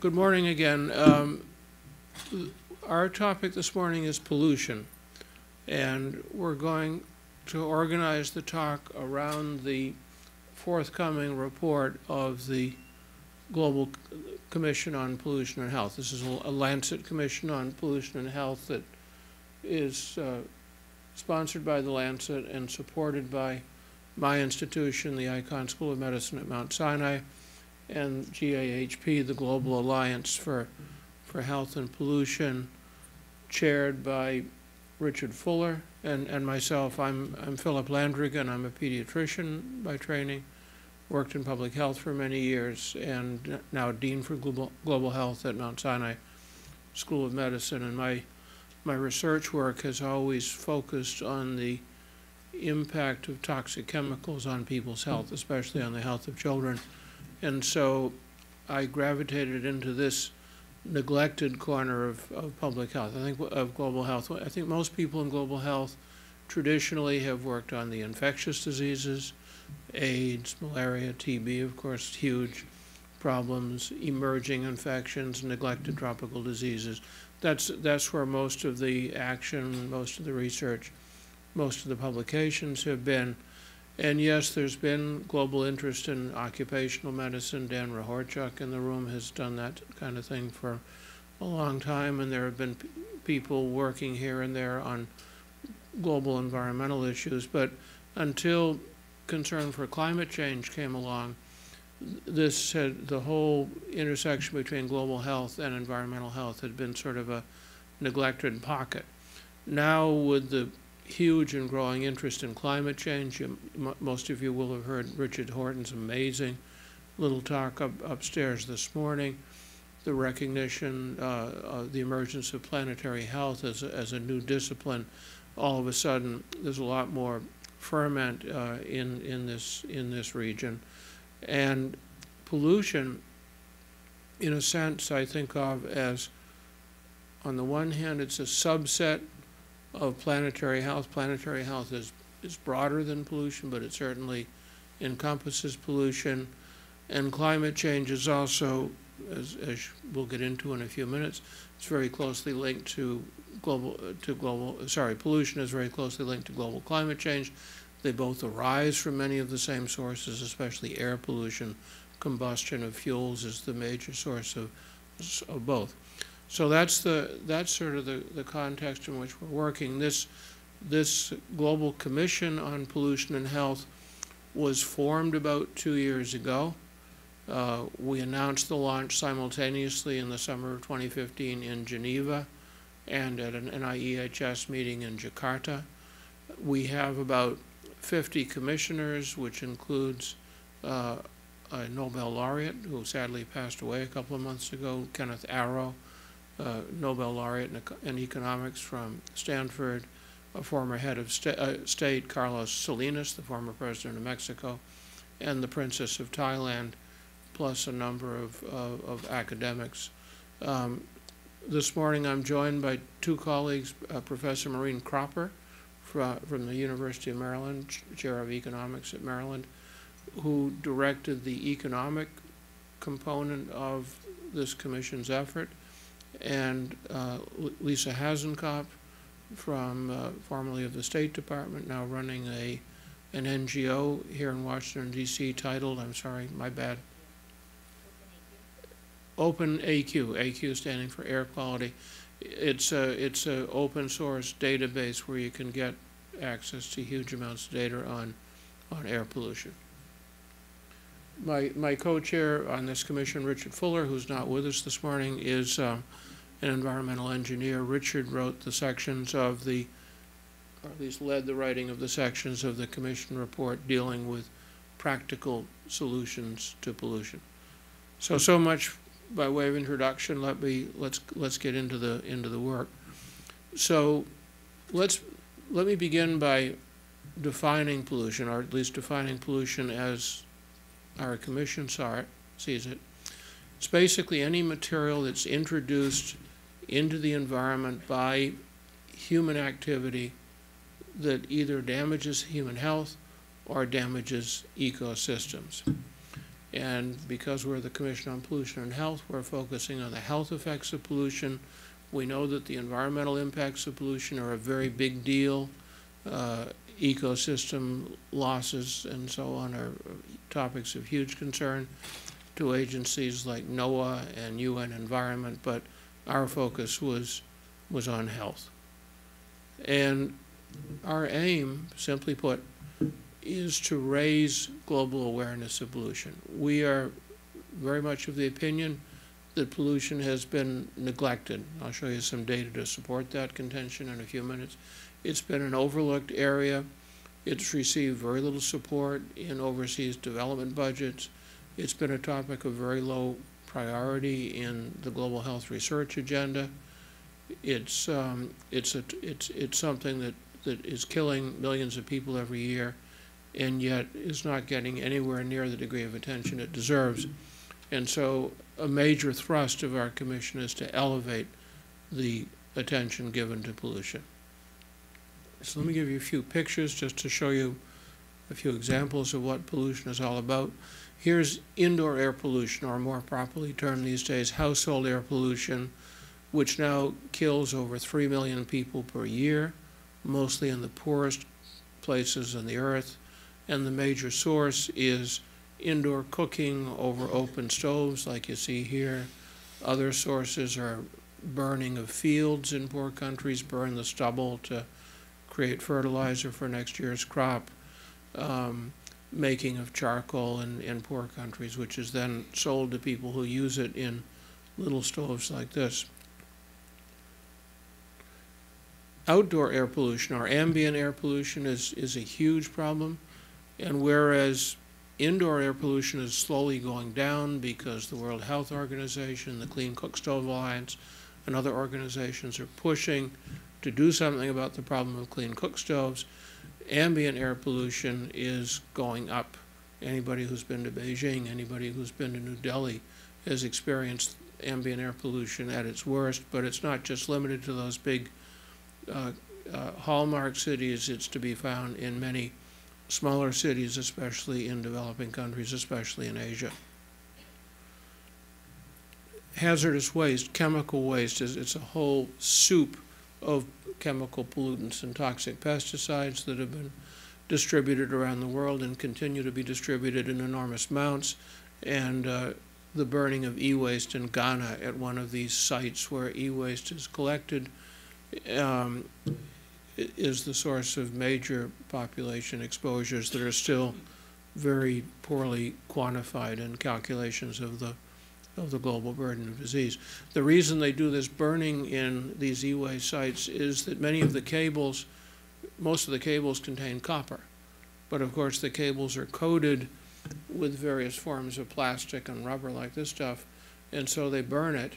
Good morning again. Our topic this morning is pollution, and we're going to organize the talk around the forthcoming report of the Global Commission on Pollution and Health. This is a Lancet Commission on Pollution and Health that is sponsored by the Lancet and supported by my institution, the Icahn School of Medicine at Mount Sinai, and GAHP, the Global Alliance for Health and Pollution, chaired by Richard Fuller and myself. I'm Philip Landrigan. I'm a pediatrician by training, worked in public health for many years, and now Dean for Global Health at Mount Sinai School of Medicine. And my research work has always focused on the impact of toxic chemicals on people's health, especially on the health of children. And so I gravitated into this neglected corner of public health, I think, of global health. I think most people in global health traditionally have worked on the infectious diseases, AIDS, malaria, TB, of course, huge problems, emerging infections, neglected tropical diseases. That's where most of the action, most of the research, most of the publications have been. And yes, there's been global interest in occupational medicine. Dan Rahorchuk in the room has done that kind of thing for a long time, and there have been people working here and there on global environmental issues. But until concern for climate change came along, the whole intersection between global health and environmental health had been sort of a neglected pocket. Now, with the huge and growing interest in climate change, most of you will have heard Richard Horton's amazing little talk upstairs this morning, the recognition of the emergence of planetary health as a new discipline. All of a sudden, there's a lot more ferment in this region. And pollution, in a sense, I think of as, on the one hand, it's a subset of planetary health. Planetary health is broader than pollution, but it certainly encompasses pollution. And climate change is also, as we'll get into in a few minutes, it's very closely linked to pollution is very closely linked to global climate change. They both arise from many of the same sources, especially air pollution. Combustion of fuels is the major source of both. So that's sort of the context in which we're working. This Global Commission on Pollution and Health was formed about 2 years ago. We announced the launch simultaneously in the summer of 2015 in Geneva and at an NIEHS meeting in Jakarta. We have about 50 commissioners, which includes a Nobel laureate who sadly passed away a couple of months ago, Kenneth Arrow, Nobel laureate in economics from Stanford, a former head of state, Carlos Salinas, the former president of Mexico, and the Princess of Thailand, plus a number of academics. This morning I'm joined by two colleagues, Professor Maureen Cropper from the University of Maryland, Chair of Economics at Maryland, who directed the economic component of this commission's effort, and Lisa Hasenkopf, formerly of the State Department, now running an NGO here in Washington, D.C. titled, I'm sorry, my bad, Open AQ, AQ standing for air quality. It's a open source database where you can get access to huge amounts of data on air pollution. My co-chair on this commission, Richard Fuller, who's not with us this morning, is an environmental engineer. Richard wrote the sections of or at least led the writing of the sections of the commission report dealing with practical solutions to pollution. So much by way of introduction. Let's get into the work. So let me begin by defining pollution, or at least defining pollution as our commission sees it. It's basically any material that's introduced into the environment by human activity that either damages human health or damages ecosystems. And because we're the Commission on Pollution and Health, we're focusing on the health effects of pollution. We know that the environmental impacts of pollution are a very big deal. Ecosystem losses and so on are topics of huge concern to agencies like NOAA and UN Environment, but our focus was on health. And our aim, simply put, is to raise global awareness of pollution. We are very much of the opinion that pollution has been neglected. I'll show you some data to support that contention in a few minutes. It's been an overlooked area. It's received very little support in overseas development budgets. It's been a topic of very low priority in the global health research agenda. It's something that is killing millions of people every year, and yet is not getting anywhere near the degree of attention it deserves. And so a major thrust of our commission is to elevate the attention given to pollution. So let me give you a few pictures just to show you a few examples of what pollution is all about. Here's indoor air pollution, or more properly termed these days, household air pollution, which now kills over 3 million people per year, mostly in the poorest places on the earth. And the major source is indoor cooking over open stoves, like you see here. Other sources are burning of fields in poor countries, burn the stubble to create fertilizer for next year's crop, making of charcoal in poor countries, which is then sold to people who use it in little stoves like this. Outdoor air pollution, or ambient air pollution, is a huge problem. And whereas indoor air pollution is slowly going down because the World Health Organization, the Clean Cook Stove Alliance, and other organizations are pushing to do something about the problem of clean cook stoves, ambient air pollution is going up. Anybody who's been to Beijing, anybody who's been to New Delhi has experienced ambient air pollution at its worst, but it's not just limited to those big hallmark cities. It's to be found in many smaller cities, especially in developing countries, especially in Asia. Hazardous waste, chemical waste, it's a whole soup of chemical pollutants and toxic pesticides that have been distributed around the world and continue to be distributed in enormous amounts. And the burning of e-waste in Ghana at one of these sites where e-waste is collected is the source of major population exposures that are still very poorly quantified in calculations of the global burden of disease. The reason they do this burning in these e-waste sites is that many of the cables, most of the cables contain copper. But of course the cables are coated with various forms of plastic and rubber like this stuff, and so they burn it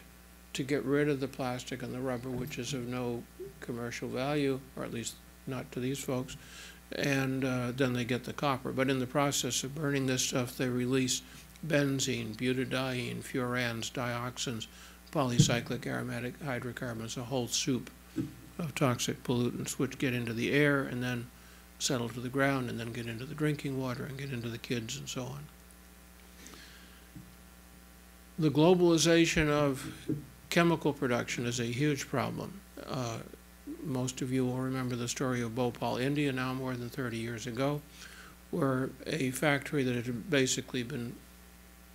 to get rid of the plastic and the rubber, which is of no commercial value, or at least not to these folks, and then they get the copper. But in the process of burning this stuff, they release benzene, butadiene, furans, dioxins, polycyclic aromatic hydrocarbons, a whole soup of toxic pollutants which get into the air and then settle to the ground and then get into the drinking water and get into the kids and so on. The globalization of chemical production is a huge problem. Most of you will remember the story of Bhopal, India, now more than 30 years ago, where a factory that had basically been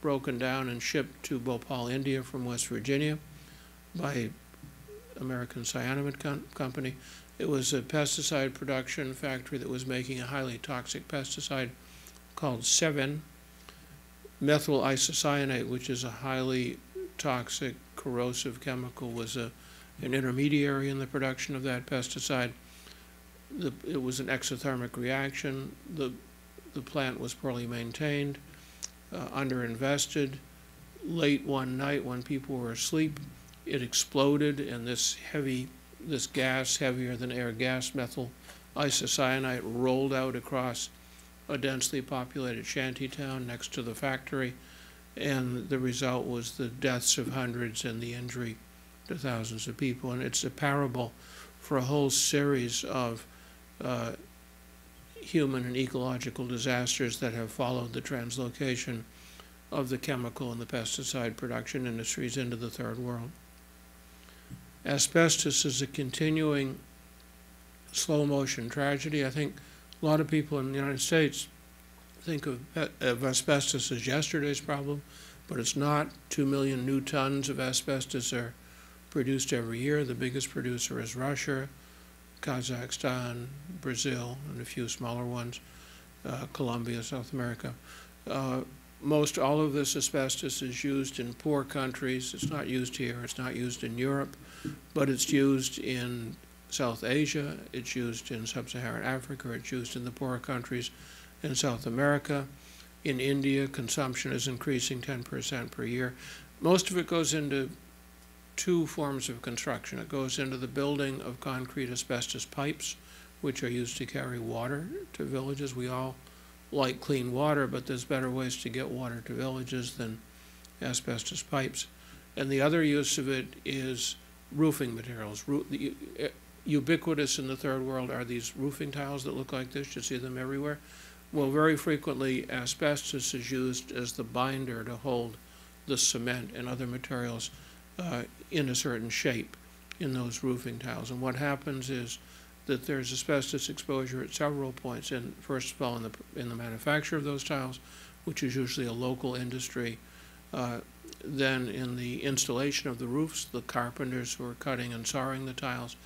broken down and shipped to Bhopal, India from West Virginia by American Cyanamide Company. It was a pesticide production factory that was making a highly toxic pesticide called Sevin. Methyl isocyanate, which is a highly toxic, corrosive chemical, was an intermediary in the production of that pesticide. It was an exothermic reaction. The plant was poorly maintained, underinvested. Late one night when people were asleep, it exploded, and this gas, heavier than air gas, methyl isocyanate, rolled out across a densely populated shanty town next to the factory, and the result was the deaths of hundreds and the injury to thousands of people. And it's a parable for a whole series of human and ecological disasters that have followed the translocation of the chemical and the pesticide production industries into the third world. Asbestos is a continuing slow motion tragedy. I think a lot of people in the United States think of asbestos as yesterday's problem, but it's not. 2 million new tons of asbestos are produced every year. The biggest producer is Russia, Kazakhstan, Brazil, and a few smaller ones, Colombia, South America. Most all of this asbestos is used in poor countries. It's not used here, it's not used in Europe, but it's used in South Asia, it's used in sub-Saharan Africa, it's used in the poorer countries in South America. In India, consumption is increasing 10% per year. Most of it goes into two forms of construction. It goes into the building of concrete asbestos pipes, which are used to carry water to villages. We all like clean water, but there's better ways to get water to villages than asbestos pipes. And the other use of it is roofing materials. Ubiquitous in the third world are these roofing tiles that look like this. You see them everywhere. Well, very frequently, asbestos is used as the binder to hold the cement and other materials in a certain shape in those roofing tiles. And what happens is that there's asbestos exposure at several points. And first of all, in the manufacture of those tiles, which is usually a local industry. Then in the installation of the roofs, the carpenters who are cutting and sawing the tiles.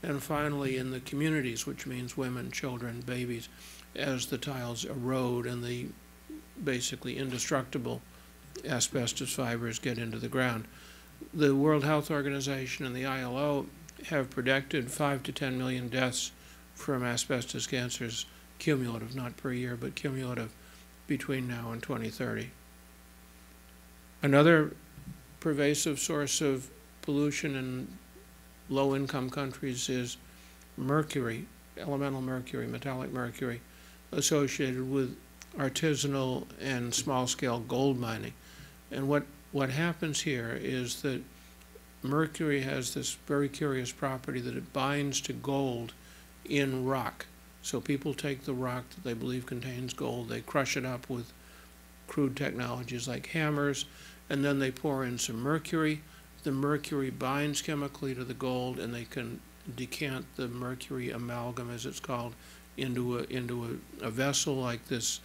And finally, in the communities, which means women, children, babies, as the tiles erode and the basically indestructible asbestos fibers get into the ground. The World Health Organization and the ILO have predicted 5 to 10 million deaths from asbestos cancers, cumulative, not per year, but cumulative, between now and 2030. Another pervasive source of pollution in low-income countries is mercury, elemental mercury, metallic mercury, associated with artisanal and small-scale gold mining. And what happens here is that mercury has this very curious property that it binds to gold in rock. So people take the rock that they believe contains gold, they crush it up with crude technologies like hammers, and then they pour in some mercury. The mercury binds chemically to the gold, and they can decant the mercury amalgam, as it's called, into a vessel like this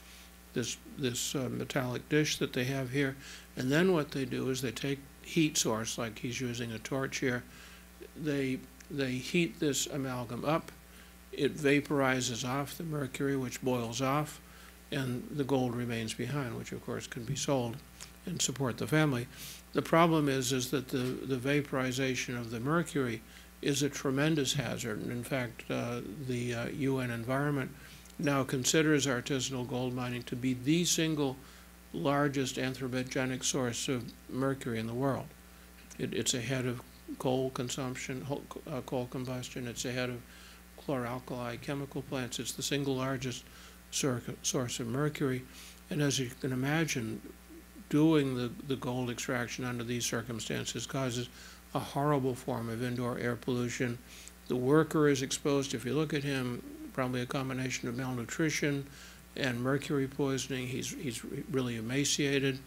metallic dish that they have here. And then what they do is they take heat source, like he's using a torch here. They heat this amalgam up. It vaporizes off the mercury, which boils off, and the gold remains behind, which of course can be sold and support the family. The problem is that the vaporization of the mercury is a tremendous hazard. And in fact, the UN Environment now considers artisanal gold mining to be the single largest anthropogenic source of mercury in the world. It's ahead of coal consumption, coal combustion. It's ahead of chlor-alkali chemical plants. It's the single largest source of mercury. And as you can imagine, doing the gold extraction under these circumstances causes a horrible form of indoor air pollution. The worker is exposed, if you look at him, probably a combination of malnutrition and mercury poisoning. He's really emaciated.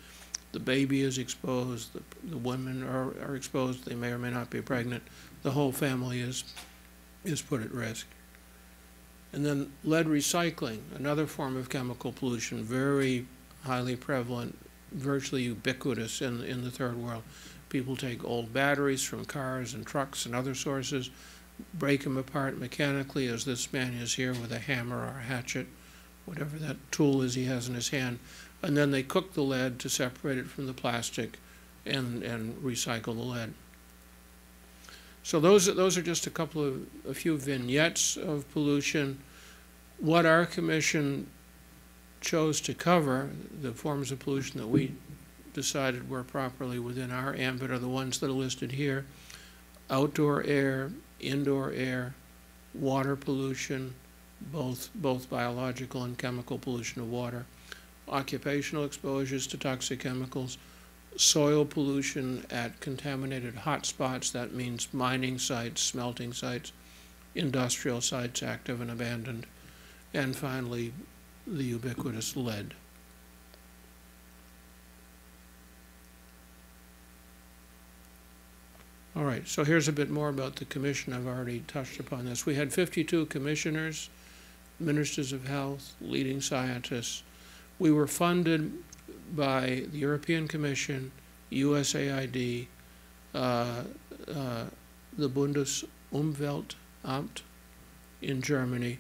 The baby is exposed. The women are exposed. They may or may not be pregnant. The whole family is put at risk. And then lead recycling, another form of chemical pollution, very highly prevalent, virtually ubiquitous in the third world. People take old batteries from cars and trucks and other sources, break them apart mechanically, as this man is here with a hammer or a hatchet, whatever that tool is he has in his hand, and then they cook the lead to separate it from the plastic and recycle the lead. So those are just a few vignettes of pollution. What our commission chose to cover, the forms of pollution that we decided were properly within our ambit, are the ones that are listed here: outdoor air, indoor air, water pollution, both biological and chemical pollution of water, occupational exposures to toxic chemicals, soil pollution at contaminated hotspots, that means mining sites, smelting sites, industrial sites, active and abandoned, and finally, the ubiquitous lead. All right, so here's a bit more about the commission. I've already touched upon this. We had 52 commissioners, ministers of health, leading scientists. We were funded by the European Commission, USAID, the Bundesumweltamt in Germany,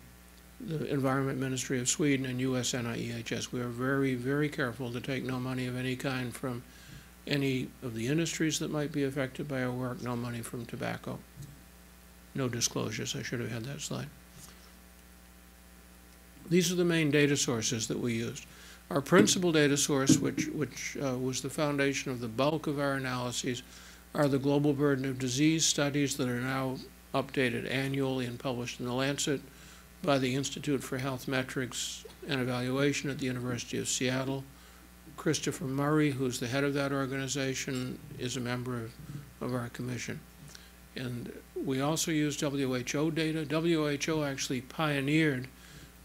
the Environment Ministry of Sweden, and USNIEHS. We are very, very careful to take no money of any kind from any of the industries that might be affected by our work, no money from tobacco. No disclosures. I should have had that slide. These are the main data sources that we used. Our principal data source, which was the foundation of the bulk of our analyses, are the global burden of disease studies that are now updated annually and published in The Lancet by the Institute for Health Metrics and Evaluation at the University of Seattle. Christopher Murray, who's the head of that organization, is a member of our commission. And we also use WHO data. WHO actually pioneered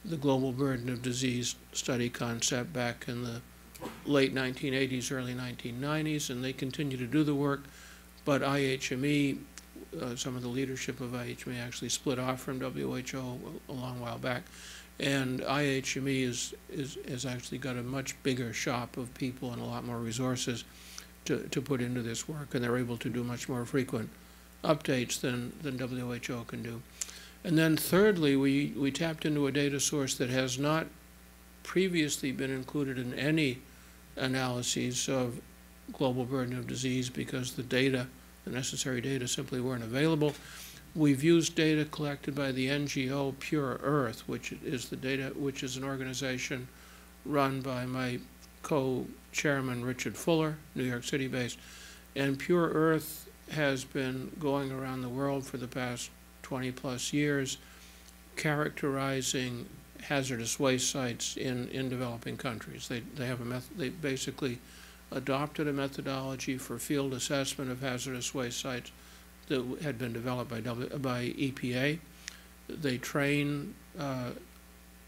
the global burden of disease study concept back in the late 1980s, early 1990s, and they continue to do the work. But IHME, some of the leadership of IHME actually split off from WHO a long while back. And IHME has actually got a much bigger shop of people and a lot more resources to put into this work, and they're able to do much more frequent updates than WHO can do. And then thirdly, we tapped into a data source that has not previously been included in any analyses of global burden of disease because the necessary data simply weren't available. We've used data collected by the NGO Pure Earth, which is an organization run by my co-chairman Richard Fuller, New York City based. And Pure Earth has been going around the world for the past 20+ years, characterizing hazardous waste sites in developing countries. They basically adopted a methodology for field assessment of hazardous waste sites that had been developed by EPA. They train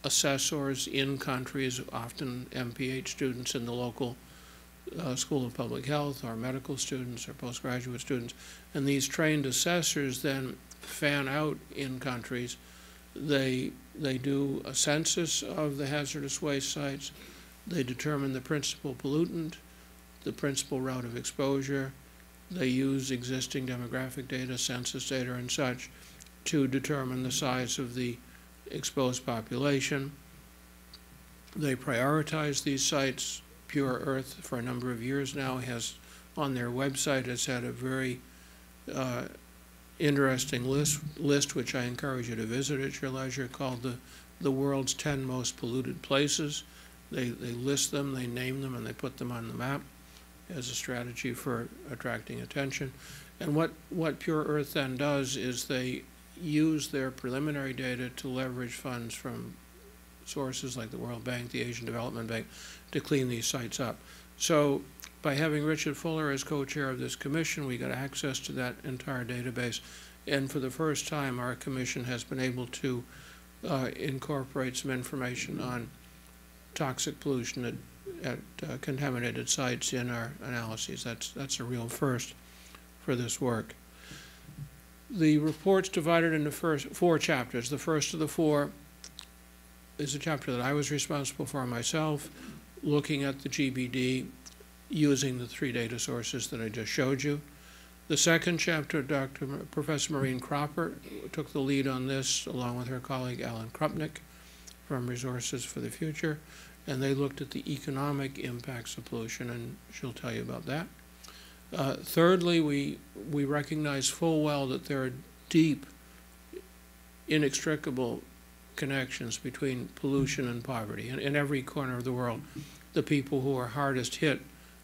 assessors in countries, often MPH students in the local School of Public Health, or medical students or postgraduate students, and these trained assessors then fan out in countries. They do a census of the hazardous waste sites. They determine the principal pollutant, the principal route of exposure. They use existing demographic data, census data and such, to determine the size of the exposed population. They prioritize these sites. Pure Earth, for a number of years now, has on their website has had a very interesting list, which I encourage you to visit at your leisure, called the world's 10 most polluted places. They list them, they name them, and they put them on the map as a strategy for attracting attention. And what Pure Earth then does is they use their preliminary data to leverage funds from sources like the World Bank, the Asian Development Bank, to clean these sites up. So by having Richard Fuller as co-chair of this commission, we got access to that entire database. And for the first time, our commission has been able to incorporate some information on toxic pollution at contaminated sites in our analyses. That's a real first for this work. The report's divided into four chapters. The first of the four is a chapter that I was responsible for myself, looking at the GBD using the 3 data sources that I just showed you. The second chapter, Professor Maureen Cropper took the lead on this, along with her colleague Alan Krupnick from Resources for the Future, and they looked at the economic impacts of pollution, and she'll tell you about that. Thirdly, we recognize full well that there are deep, inextricable connections between pollution and poverty. In every corner of the world, the people who are hardest hit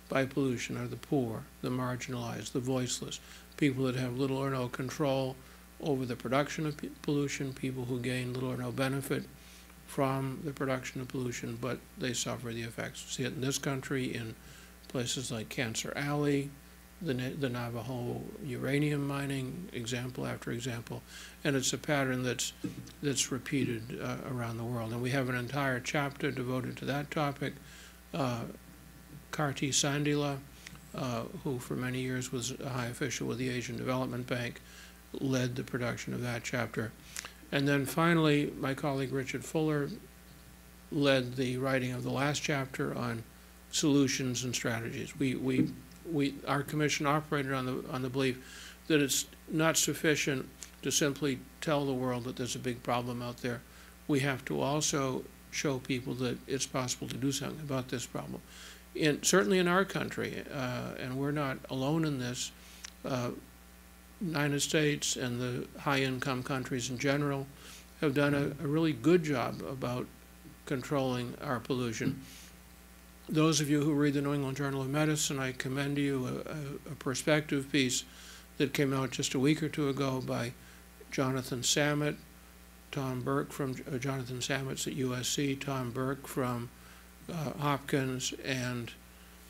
by pollution are the poor, the marginalized, the voiceless, people that have little or no control over the production of pollution, people who gain little or no benefit from the production of pollution, but they suffer the effects. See it in this country, in places like Cancer Alley, the Navajo uranium mining, example after example, and it's a pattern that's repeated around the world. And we have an entire chapter devoted to that topic. Karti Sandila, who for many years was a high official with the Asian Development Bank, led the production of that chapter. And then finally, my colleague Richard Fuller led the writing of the last chapter on solutions and strategies. Our commission operated on the belief that it's not sufficient to simply tell the world that there's a big problem out there. We have to also show people that it's possible to do something about this problem. Certainly in our country, and we're not alone in this, United States and the high-income countries in general have done a really good job about controlling our pollution. Those of you who read the New England Journal of Medicine, I commend you a perspective piece that came out just a week or two ago by Jonathan Samet, Tom Burke from Jonathan Samet's at USC, Tom Burke from Hopkins, and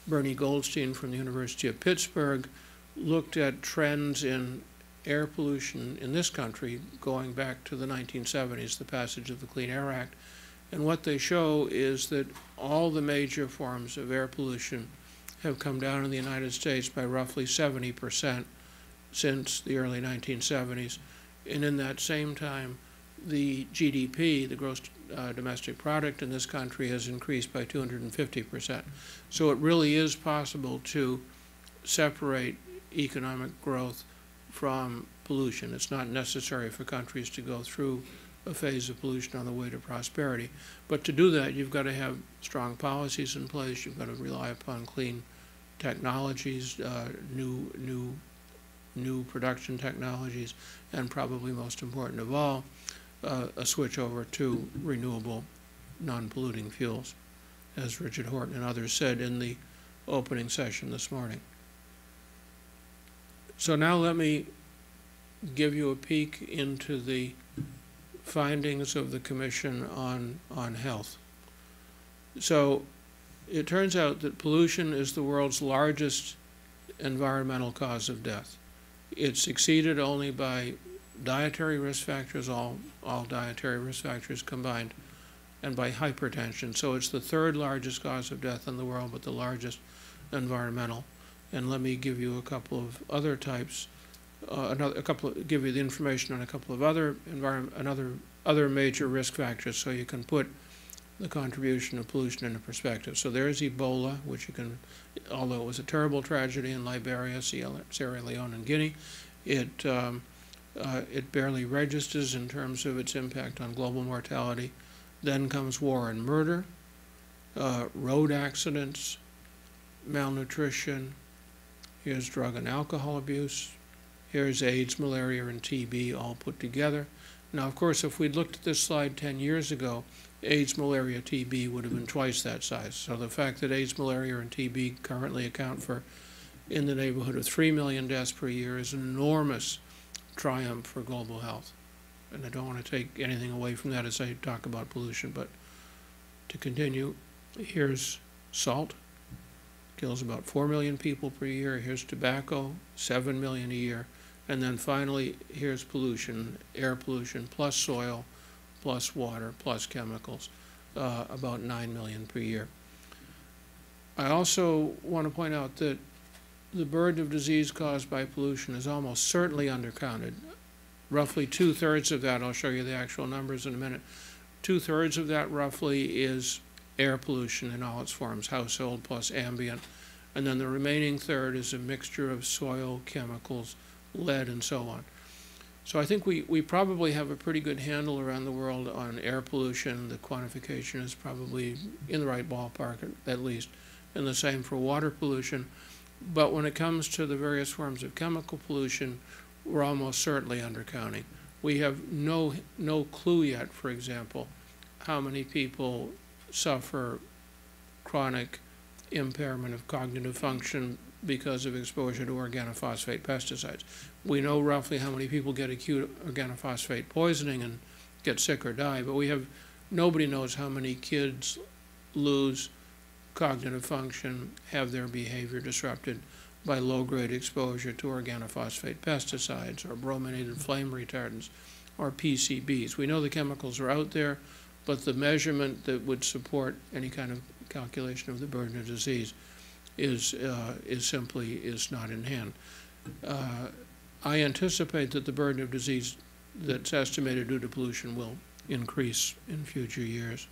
Bernie Goldstein from the University of Pittsburgh, looked at trends in air pollution in this country going back to the 1970s, the passage of the Clean Air Act. And what they show is that all the major forms of air pollution have come down in the United States by roughly 70% since the early 1970s. And in that same time, the GDP, the gross domestic product in this country, has increased by 250%. So it really is possible to separate economic growth from pollution. It's not necessary for countries to go through a phase of pollution on the way to prosperity. But to do that, you've got to have strong policies in place. You've got to rely upon clean technologies, new production technologies, and probably most important of all, a switch over to renewable, non-polluting fuels, as Richard Horton and others said in the opening session this morning. So now let me give you a peek into the findings of the Commission on Health. So it turns out that pollution is the world's largest environmental cause of death. It's exceeded only by dietary risk factors, all dietary risk factors combined, and by hypertension. So it's the third largest cause of death in the world, but the largest environmental. And let me give you a couple of other types, give you the information on a couple of other other major risk factors, so you can put the contribution of pollution into perspective. So there's Ebola, which you can, although it was a terrible tragedy in Liberia, Sierra Leone, and Guinea, it barely registers in terms of its impact on global mortality. Then comes war and murder, road accidents, malnutrition. Here's drug and alcohol abuse. Here's AIDS, malaria, and TB all put together. Now, of course, if we'd looked at this slide 10 years ago, AIDS, malaria, TB would have been twice that size. So the fact that AIDS, malaria, and TB currently account for in the neighborhood of 3 million deaths per year is an enormous triumph for global health. And I don't want to take anything away from that as I talk about pollution, but to continue, here's salt. Kills about 4 million people per year. Here's tobacco, 7 million a year. And then finally, here's pollution, air pollution, plus soil, plus water, plus chemicals, about 9 million per year. I also want to point out that the burden of disease caused by pollution is almost certainly undercounted. Roughly 2/3 of that, I'll show you the actual numbers in a minute, 2/3 of that roughly is air pollution in all its forms, household plus ambient. And then the remaining third is a mixture of soil, chemicals, lead, and so on. So I think we probably have a pretty good handle around the world on air pollution. The quantification is probably in the right ballpark, at least, and the same for water pollution. But when it comes to the various forms of chemical pollution, we're almost certainly undercounting. We have no clue yet, for example, how many people suffer chronic impairment of cognitive function because of exposure to organophosphate pesticides. We know roughly how many people get acute organophosphate poisoning and get sick or die, but nobody knows how many kids lose cognitive function, have their behavior disrupted by low-grade exposure to organophosphate pesticides or brominated flame retardants or PCBs. We know the chemicals are out there, but the measurement that would support any kind of calculation of the burden of disease is simply not in hand. I anticipate that the burden of disease that's estimated due to pollution will increase in future years.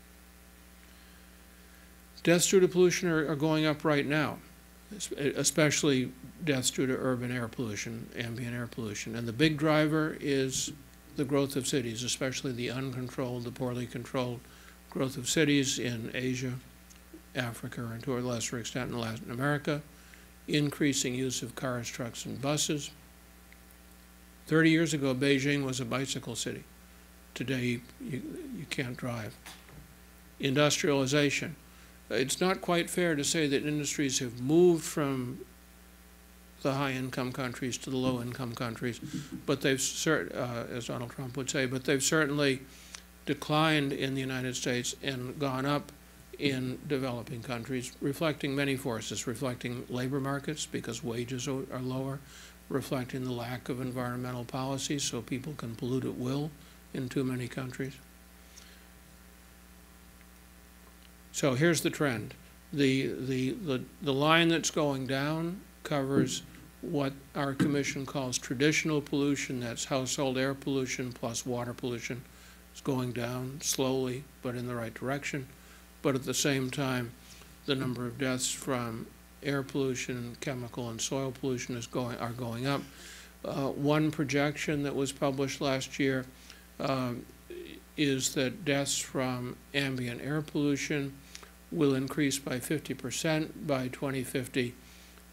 Deaths due to pollution are going up right now, especially deaths due to urban air pollution, ambient air pollution. And the big driver is the growth of cities, especially the uncontrolled, the poorly controlled growth of cities in Asia, Africa, and to a lesser extent in Latin America, increasing use of cars, trucks, and buses. 30 years ago, Beijing was a bicycle city. Today, you can't drive. Industrialization. It's not quite fair to say that industries have moved from the high-income countries to the low-income countries, but they've, as Donald Trump would say, but they've certainly declined in the United States and gone up in developing countries, reflecting many forces, reflecting labor markets because wages are lower, reflecting the lack of environmental policy so people can pollute at will in too many countries. So here's the trend. The line that's going down covers what our commission calls traditional pollution. That's household air pollution plus water pollution. It's going down slowly, but in the right direction. But at the same time, the number of deaths from air pollution, chemical and soil pollution are going up. One projection that was published last year is that deaths from ambient air pollution will increase by 50% by 2050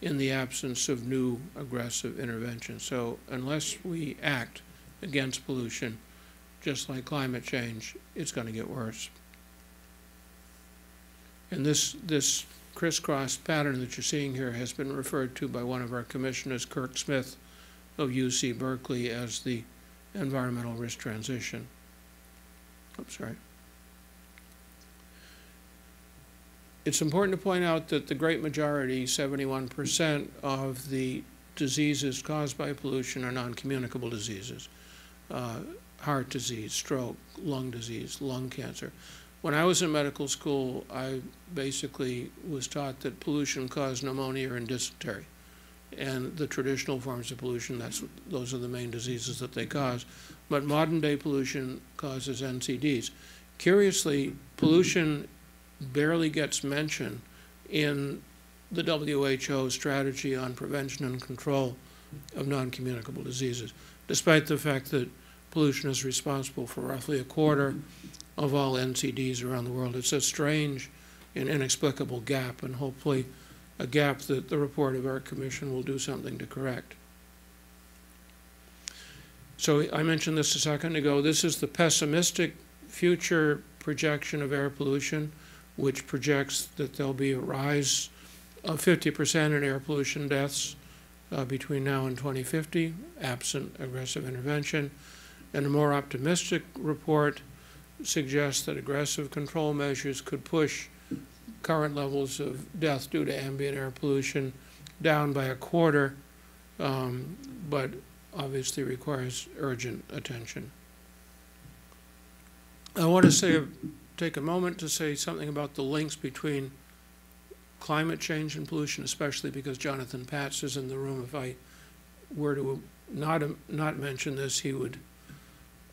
in the absence of new aggressive intervention. So unless we act against pollution, just like climate change, it's going to get worse. And this crisscross pattern that you're seeing here has been referred to by one of our commissioners, Kirk Smith of UC Berkeley, as the environmental risk transition. Oops, sorry. It's important to point out that the great majority, 71% of the diseases caused by pollution are non-communicable diseases. Heart disease, stroke, lung disease, lung cancer. When I was in medical school, I basically was taught that pollution caused pneumonia and dysentery. And the traditional forms of pollution, those are the main diseases that they cause. But modern day pollution causes NCDs. Curiously, pollution barely gets mentioned in the WHO strategy on prevention and control of non-communicable diseases, despite the fact that pollution is responsible for roughly a quarter of all NCDs around the world. It's a strange and inexplicable gap, and hopefully a gap that the report of our commission will do something to correct. So I mentioned this a second ago. This is the pessimistic future projection of air pollution, which projects that there'll be a rise of 50% in air pollution deaths between now and 2050, absent aggressive intervention. And a more optimistic report suggests that aggressive control measures could push current levels of death due to ambient air pollution down by a quarter, but obviously requires urgent attention. I want to take a moment to say something about the links between climate change and pollution, especially because Jonathan Patz is in the room. If I were to not mention this, he would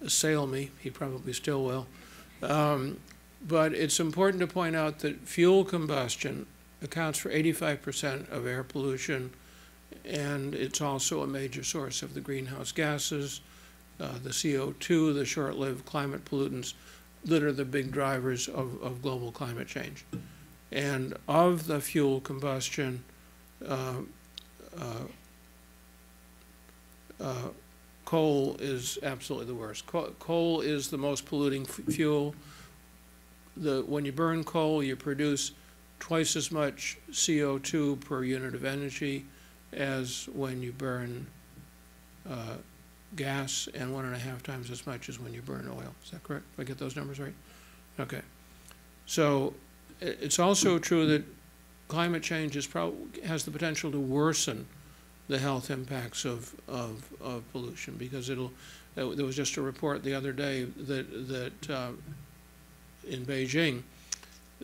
assail me. He probably still will. But it's important to point out that fuel combustion accounts for 85% of air pollution, and it's also a major source of the greenhouse gases, the CO2, the short-lived climate pollutants that are the big drivers of global climate change. And of the fuel combustion, coal is absolutely the worst. Coal is the most polluting fuel. When you burn coal, you produce twice as much CO2 per unit of energy as when you burn gas, and 1.5 times as much as when you burn oil. Is that correct? Did I get those numbers right? Okay. So it's also true that climate change has the potential to worsen the health impacts of pollution, because there was just a report the other day that in Beijing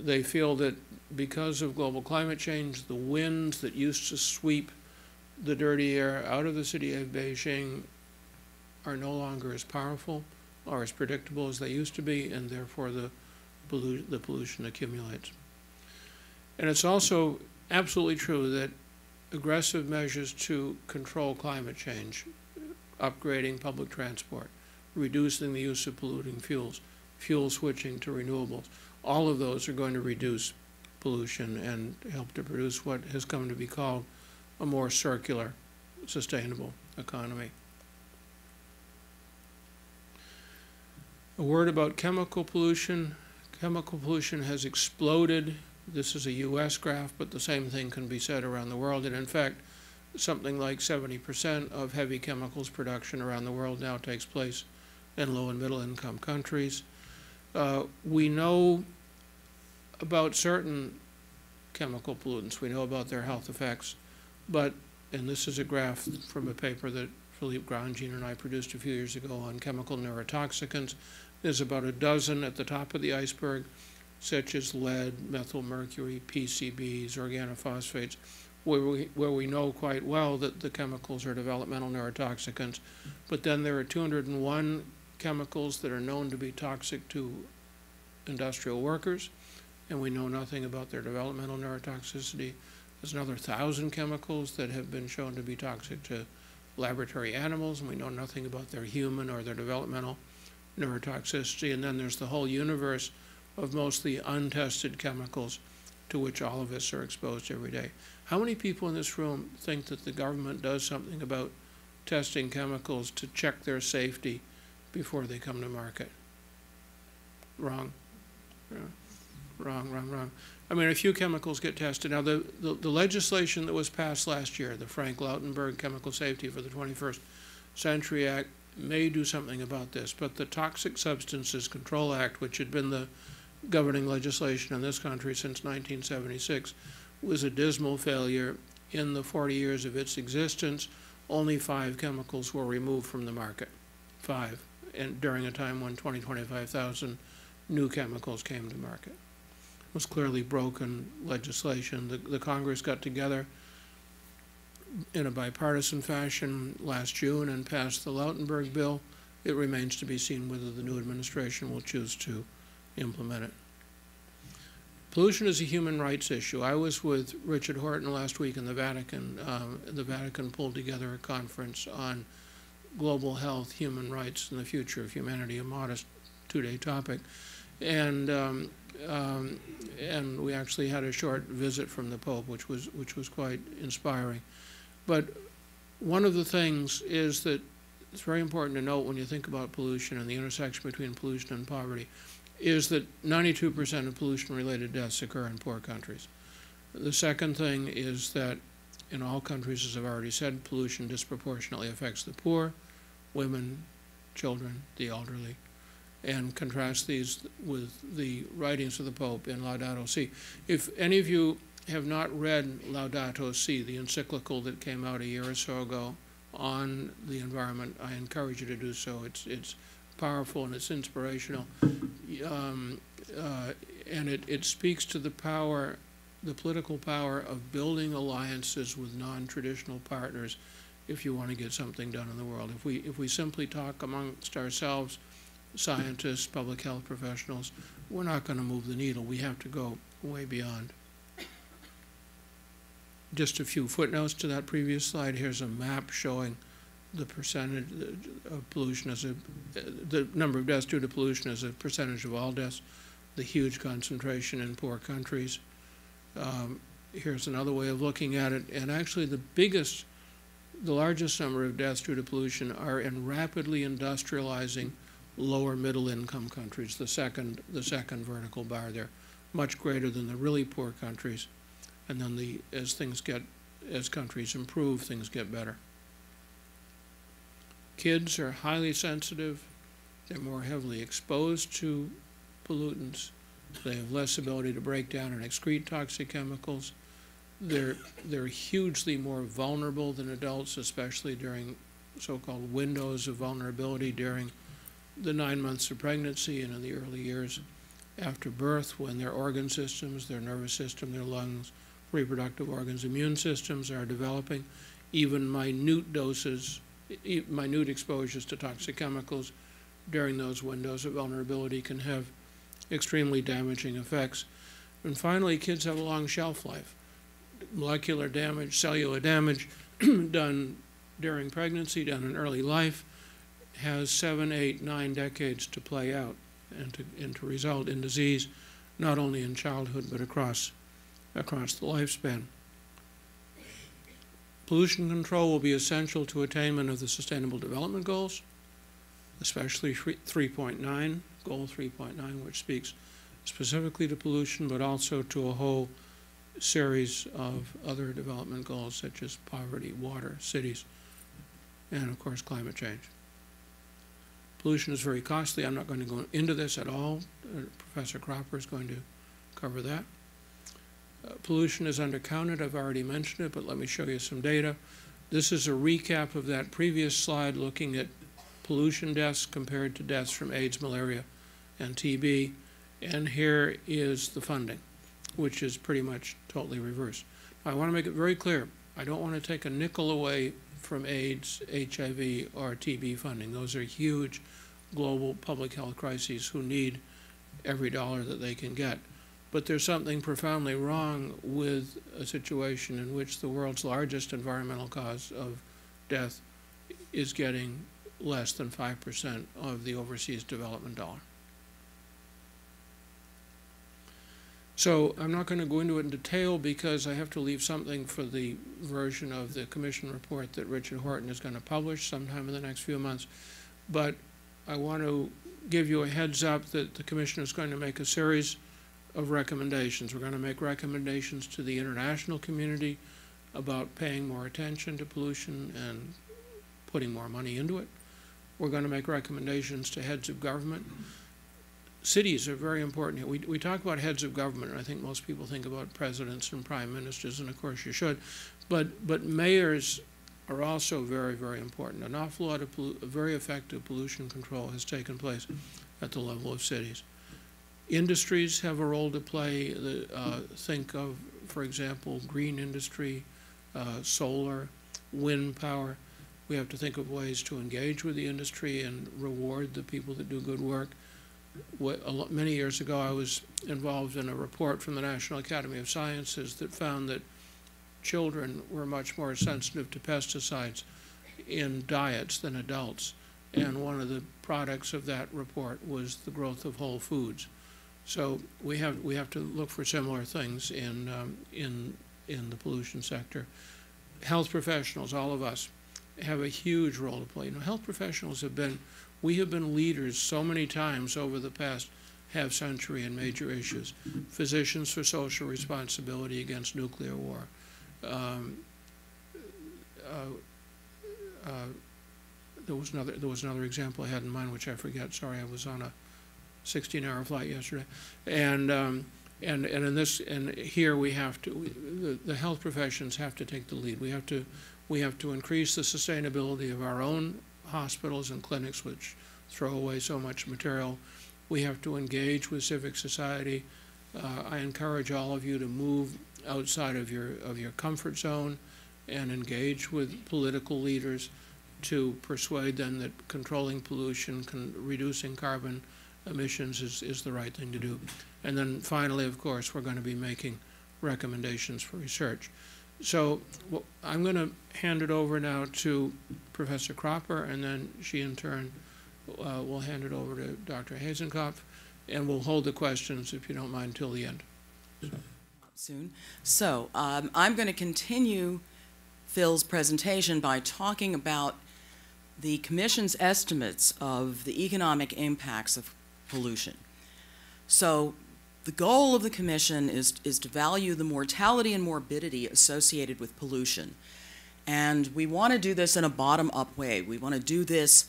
They feel that because of global climate change, the winds that used to sweep the dirty air out of the city of Beijing are no longer as powerful or as predictable as they used to be, and therefore the pollution accumulates. And it's also absolutely true that aggressive measures to control climate change, upgrading public transport, reducing the use of polluting fuels, fuel switching to renewables, all of those are going to reduce pollution and help to produce what has come to be called a more circular, sustainable economy. A word about chemical pollution. Chemical pollution has exploded. This is a US graph, but the same thing can be said around the world. And in fact, something like 70% of heavy chemicals production around the world now takes place in low and middle income countries. We know about certain chemical pollutants. We know about their health effects, but, and this is a graph from a paper that Philippe Grandjean and I produced a few years ago on chemical neurotoxicants. There's about a dozen at the top of the iceberg, such as lead, methyl mercury, PCBs, organophosphates, where we know quite well that the chemicals are developmental neurotoxicants. But then there are 201 chemicals that are known to be toxic to industrial workers, and we know nothing about their developmental neurotoxicity. There's another 1,000 chemicals that have been shown to be toxic to laboratory animals, and we know nothing about their human or their developmental neurotoxicity. And then there's the whole universe of mostly untested chemicals to which all of us are exposed every day. How many people in this room think that the government does something about testing chemicals to check their safety before they come to market? Wrong. Yeah. Wrong. I mean, a few chemicals get tested. Now, the legislation that was passed last year, the Frank Lautenberg Chemical Safety for the 21st Century Act, may do something about this, but the Toxic Substances Control Act, which had been the governing legislation in this country since 1976, was a dismal failure. In the 40 years of its existence, only 5 chemicals were removed from the market. 5, and during a time when 25,000 new chemicals came to market. It was clearly broken legislation. The Congress got together in a bipartisan fashion last June and passed the Lautenberg bill. It remains to be seen whether the new administration will choose to implement it. Pollution is a human rights issue. I was with Richard Horton last week in the Vatican. The Vatican pulled together a conference on global health, human rights, and the future of humanity, a modest 2-day topic. And we actually had a short visit from the Pope, which was quite inspiring. But one of the things is that it's very important to note when you think about pollution and the intersection between pollution and poverty, is that 92% of pollution-related deaths occur in poor countries. The second thing is that in all countries, as I've already said, pollution disproportionately affects the poor, women, children, the elderly, and contrast these with the writings of the Pope in Laudato Si. If any of you have not read Laudato Si, the encyclical that came out a year or so ago on the environment, I encourage you to do so. It's powerful and it's inspirational, and it speaks to the power, the political power of building alliances with non-traditional partners if you want to get something done in the world. If we simply talk amongst ourselves, scientists, public health professionals, we're not going to move the needle. We have to go way beyond. Just a few footnotes to that previous slide. Here's a map showing the percentage of pollution as the number of deaths due to pollution as a percentage of all deaths, the huge concentration in poor countries. Here's another way of looking at it. And actually the largest number of deaths due to pollution are in rapidly industrializing lower middle income countries, the second vertical bar there, much greater than the really poor countries. And then as countries improve, things get better. Kids are highly sensitive. They're more heavily exposed to pollutants. They have less ability to break down and excrete toxic chemicals. They're hugely more vulnerable than adults, especially during so-called windows of vulnerability during the 9 months of pregnancy and in the early years. after birth, when their organ systems, their nervous system, their lungs, reproductive organs, immune systems are developing. Even minute doses, minute exposures to toxic chemicals during those windows of vulnerability can have extremely damaging effects. And finally, kids have a long shelf life. Molecular damage, cellular damage done during pregnancy, done in early life, has 7, 8, 9 decades to play out and to result in disease, not only in childhood but across the lifespan. Pollution control will be essential to attainment of the Sustainable Development Goals, especially 3.9, Goal 3.9, which speaks specifically to pollution, but also to a whole series of other development goals such as poverty, water, cities, and of course climate change. Pollution is very costly. I'm not going to go into this at all. Professor Cropper is going to cover that. Pollution is undercounted. I've already mentioned it, but let me show you some data. This is a recap of that previous slide looking at pollution deaths compared to deaths from AIDS, malaria, and TB. And here is the funding, which is pretty much totally reversed. I want to make it very clear. I don't want to take a nickel away from AIDS, HIV, or TB funding. Those are huge global public health crises who need every dollar that they can get. But there's something profoundly wrong with a situation in which the world's largest environmental cause of death is getting less than 5% of the overseas development dollar. So I'm not going to go into it in detail because I have to leave something for the version of the Commission report that Richard Horton is going to publish sometime in the next few months. But I want to give you a heads up that the Commission is going to make a series of recommendations. We're going to make recommendations to the international community about paying more attention to pollution and putting more money into it. We're going to make recommendations to heads of government. Cities are very important here. We talk about heads of government, and I think most people think about presidents and prime ministers, and of course you should. But mayors are also very, very important. An awful lot of very effective pollution control has taken place at the level of cities. Industries have a role to play. Think of, for example, green industry, solar, wind power. We have to think of ways to engage with the industry and reward the people that do good work. Many years ago, I was involved in a report from the National Academy of Sciences that found that children were much more sensitive to pesticides in diets than adults. And one of the products of that report was the growth of whole foods. So we have to look for similar things in the pollution sector. Health professionals, all of us, have a huge role to play. You know, health professionals we have been leaders so many times over the past half century in major issues. Physicians for Social Responsibility against nuclear war. There was another example I had in mind, which I forget. Sorry, I was on a 16-hour flight yesterday, and here we have to. The health professions have to take the lead. We have to increase the sustainability of our own hospitals and clinics, which throw away so much material. We have to engage with civic society. I encourage all of you to move outside of your comfort zone and engage with political leaders to persuade them that controlling pollution, reducing carbon emissions is the right thing to do. And then finally, of course, we're going to be making recommendations for research. So I'm going to hand it over now to Professor Cropper, and then she in turn will hand it over to Dr. Hasenkopf, and we'll hold the questions, if you don't mind, till the end. Soon. So I'm going to continue Phil's presentation by talking about the Commission's estimates of the economic impacts of pollution. So the goal of the Commission is to value the mortality and morbidity associated with pollution. And we want to do this in a bottom-up way. We want to do this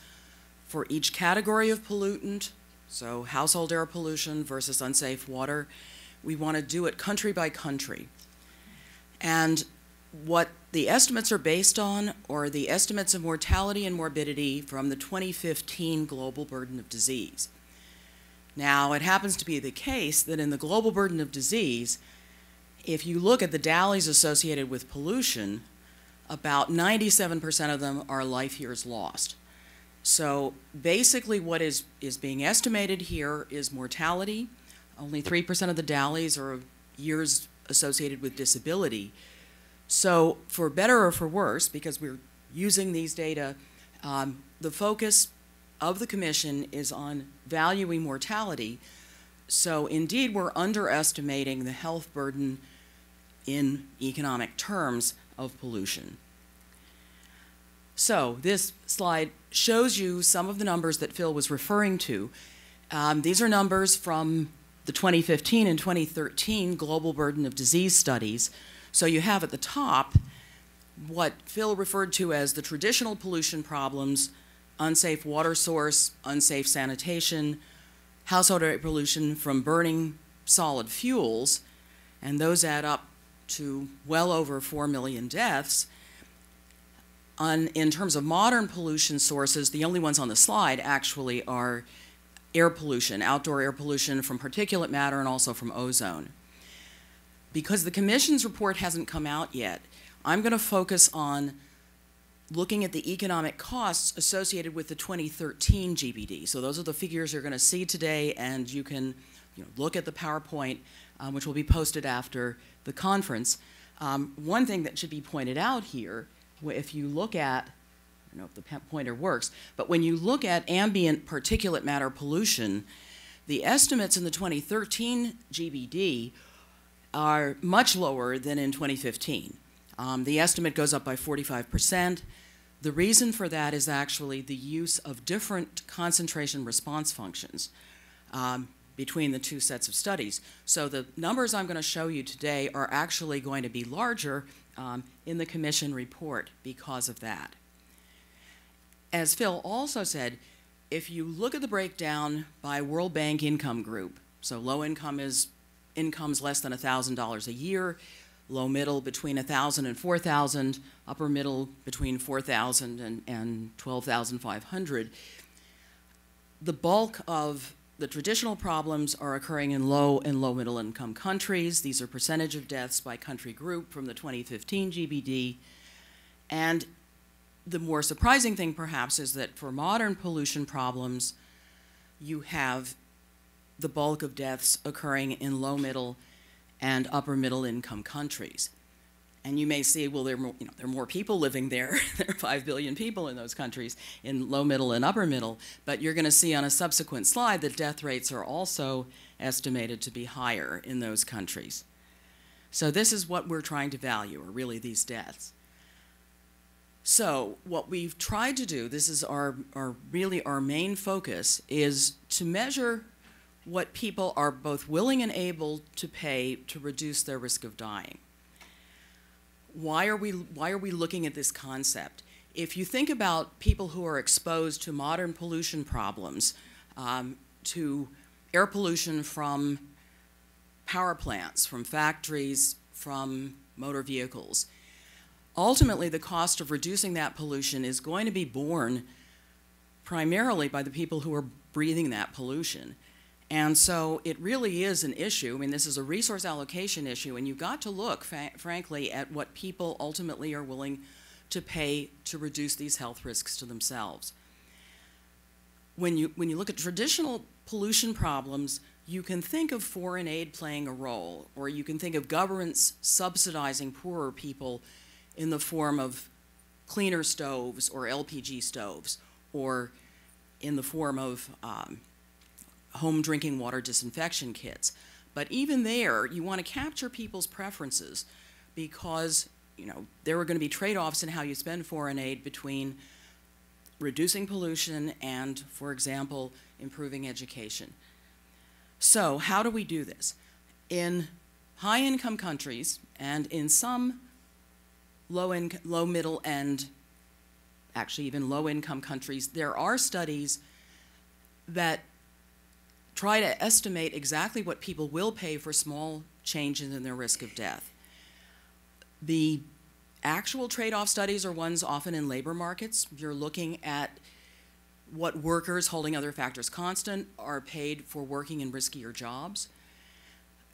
for each category of pollutant, so household air pollution versus unsafe water. We want to do it country by country. And what the estimates are based on are the estimates of mortality and morbidity from the 2015 Global Burden of Disease. Now, it happens to be the case that in the global burden of disease, if you look at the DALYs associated with pollution, about 97% of them are life years lost. So basically what is being estimated here is mortality. Only 3% of the DALYs are years associated with disability. So for better or for worse, because we're using these data, the focus of the Commission is on valuing mortality. So indeed, we're underestimating the health burden in economic terms of pollution. So this slide shows you some of the numbers that Phil was referring to. These are numbers from the 2015 and 2013 global burden of disease studies. So you have at the top what Phil referred to as the traditional pollution problems: unsafe water source, unsafe sanitation, household air pollution from burning solid fuels, and those add up to well over 4 million deaths. In terms of modern pollution sources, the only ones on the slide actually are air pollution, outdoor air pollution from particulate matter and also from ozone. Because the Commission's report hasn't come out yet, I'm going to focus on looking at the economic costs associated with the 2013 GBD. So those are the figures you're going to see today, and you can look at the PowerPoint, which will be posted after the conference. One thing that should be pointed out here, if you look at, I don't know if the pointer works, but when you look at ambient particulate matter pollution, the estimates in the 2013 GBD are much lower than in 2015. The estimate goes up by 45%. The reason for that is actually the use of different concentration response functions between the two sets of studies. So the numbers I'm going to show you today are actually going to be larger in the Commission report because of that. As Phil also said, if you look at the breakdown by World Bank income group, so low income is incomes less than $1,000 a year, low middle between $1,000 and $4,000, upper middle between $4,000 and $12,500. The bulk of the traditional problems are occurring in low and low middle income countries. These are percentage of deaths by country group from the 2015 GBD. And the more surprising thing perhaps is that for modern pollution problems, you have the bulk of deaths occurring in low middle and upper middle income countries. And you may see, well, there are more people living there. There are 5 billion people in those countries in low middle and upper middle, but you're going to see on a subsequent slide that death rates are also estimated to be higher in those countries. So this is what we're trying to value, or really these deaths. So what we've tried to do, this is really our main focus, is to measure what people are both willing and able to pay to reduce their risk of dying. Why are we looking at this concept? If you think about people who are exposed to modern pollution problems, to air pollution from power plants, from factories, from motor vehicles, ultimately the cost of reducing that pollution is going to be borne primarily by the people who are breathing that pollution. And so it really is an issue. I mean, this is a resource allocation issue, and you've got to look, frankly, at what people ultimately are willing to pay to reduce these health risks to themselves. When you look at traditional pollution problems, you can think of foreign aid playing a role, or you can think of governments subsidizing poorer people in the form of cleaner stoves or LPG stoves, or in the form of home drinking water disinfection kits. But even there, you want to capture people's preferences because there are going to be trade-offs in how you spend foreign aid between reducing pollution and, for example, improving education. So how do we do this? In high-income countries and in some low, middle, and actually even low-income countries, there are studies that try to estimate exactly what people will pay for small changes in their risk of death. The actual trade-off studies are ones often in labor markets. You're looking at what workers, holding other factors constant, are paid for working in riskier jobs.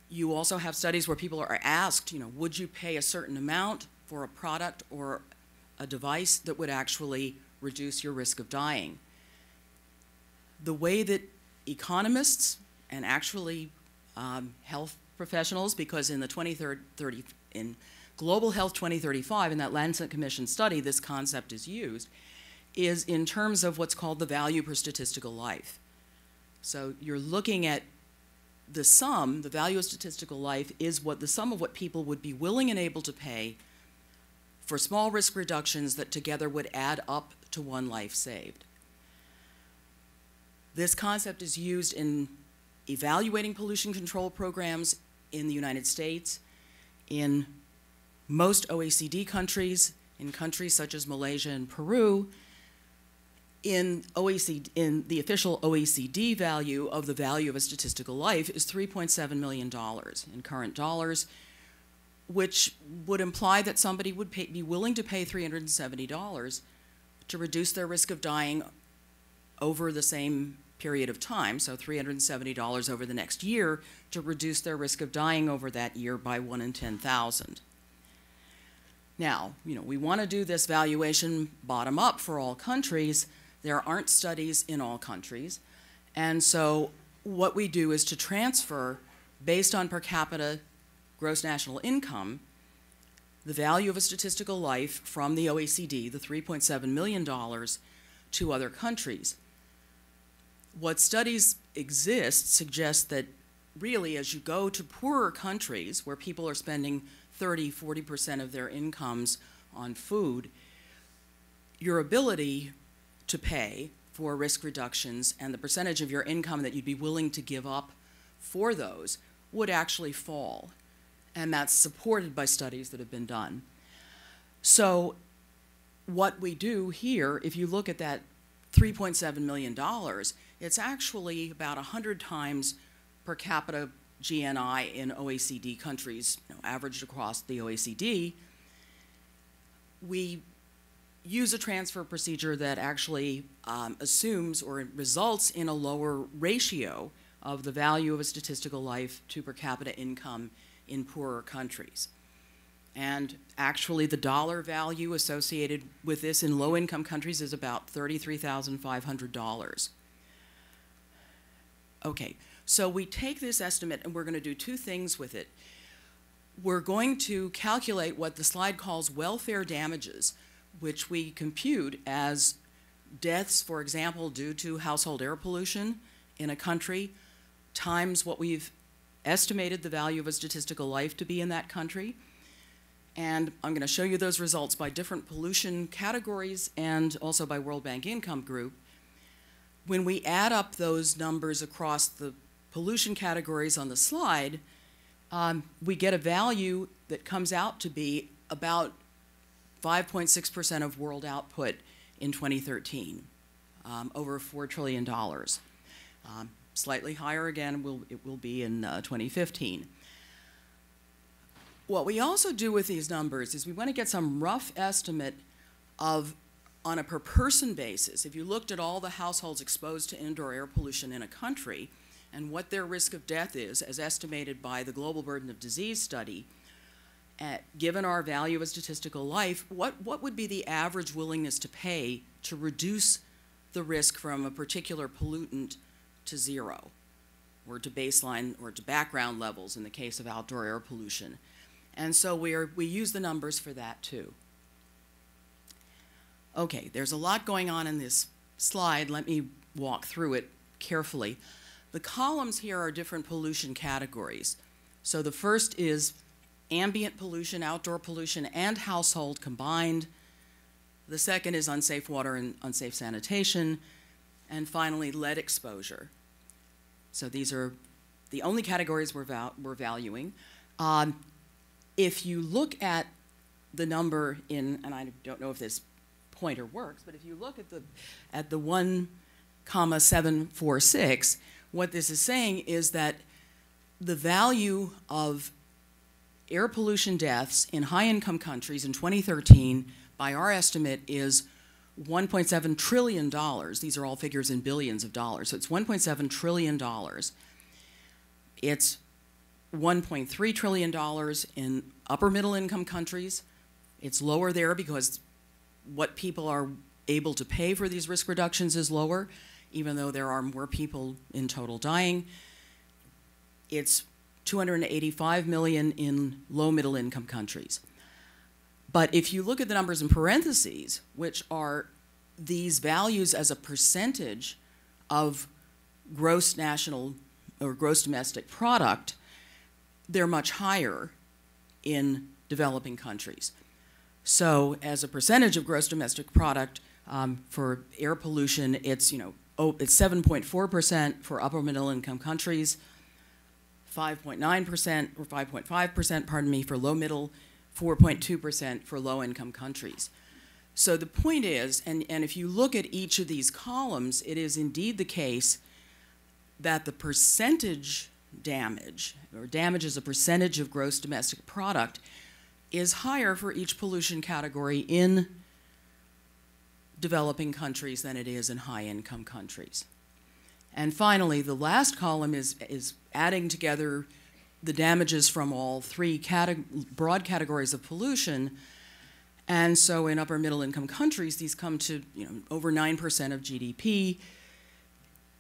You also have studies where people are asked, would you pay a certain amount for a product or a device that would actually reduce your risk of dying? The way that economists and actually health professionals, because in the in Global Health 2035, in that Lancet Commission study, this concept is used, is in terms of what's called the value per statistical life. So you're looking at the sum, the value of statistical life is the sum of what people would be willing and able to pay for small risk reductions that together would add up to one life saved. This concept is used in evaluating pollution control programs in the United States, in most OECD countries, in countries such as Malaysia and Peru. In the official OECD value of the value of a statistical life is $3.7 million in current dollars, which would imply that somebody would be willing to pay $370 to reduce their risk of dying over the same period of time, so $370 over the next year to reduce their risk of dying over that year by 1 in 10,000. Now, we want to do this valuation bottom up for all countries. There aren't studies in all countries, and so what we do is to transfer, based on per capita gross national income, the value of a statistical life from the OECD, the $3.7 million, to other countries. What studies exist suggest that really as you go to poorer countries where people are spending 30–40% of their incomes on food, your ability to pay for risk reductions and the percentage of your income that you'd be willing to give up for those would actually fall. And that's supported by studies that have been done. So what we do here, if you look at that $3.7 million, it's actually about 100 times per capita GNI in OECD countries, averaged across the OECD. We use a transfer procedure that actually assumes or results in a lower ratio of the value of a statistical life to per capita income in poorer countries. And actually the dollar value associated with this in low-income countries is about $33,500. Okay, so we take this estimate and we're going to do two things with it. We're going to calculate what the slide calls welfare damages, which we compute as deaths, for example, due to household air pollution in a country, times what we've estimated the value of a statistical life to be in that country. And I'm going to show you those results by different pollution categories and also by World Bank Income Group. When we add up those numbers across the pollution categories on the slide, we get a value that comes out to be about 5.6% of world output in 2013, over $4 trillion. Slightly higher again, it will be in 2015. What we also do with these numbers is we want to get some rough estimate of, on a per person basis, if you looked at all the households exposed to indoor air pollution in a country and what their risk of death is as estimated by the Global Burden of Disease study, given our value of statistical life, what would be the average willingness to pay to reduce the risk from a particular pollutant to zero, or to baseline or to background levels in the case of outdoor air pollution. And so we use the numbers for that too. Okay, there's a lot going on in this slide. Let me walk through it carefully. The columns here are different pollution categories. So the first is ambient pollution, outdoor pollution, and household combined. The second is unsafe water and unsafe sanitation. And finally, lead exposure. So these are the only categories we're valuing. If you look at the number in, and I don't know if this pointer works, but if you look at the 1,746, what this is saying is that the value of air pollution deaths in high-income countries in 2013, by our estimate, is $1.7 trillion. These are all figures in billions of dollars. So it's $1.7 trillion. It's $1.3 trillion in upper middle income countries. It's lower there because what people are able to pay for these risk reductions is lower, even though there are more people in total dying. It's 285 million in low middle income countries. But if you look at the numbers in parentheses, which are these values as a percentage of gross national or gross domestic product, they're much higher in developing countries. So as a percentage of gross domestic product for air pollution, it's, it's 7.4% for upper middle income countries, 5.9% or 5.5%, pardon me, for low middle, 4.2% for low income countries. So the point is, and if you look at each of these columns, it is indeed the case that the percentage damage, or damage as a percentage of gross domestic product, is higher for each pollution category in developing countries than it is in high-income countries. And finally, the last column is adding together the damages from all three broad categories of pollution. And so in upper middle income countries, these come to over 9% of GDP.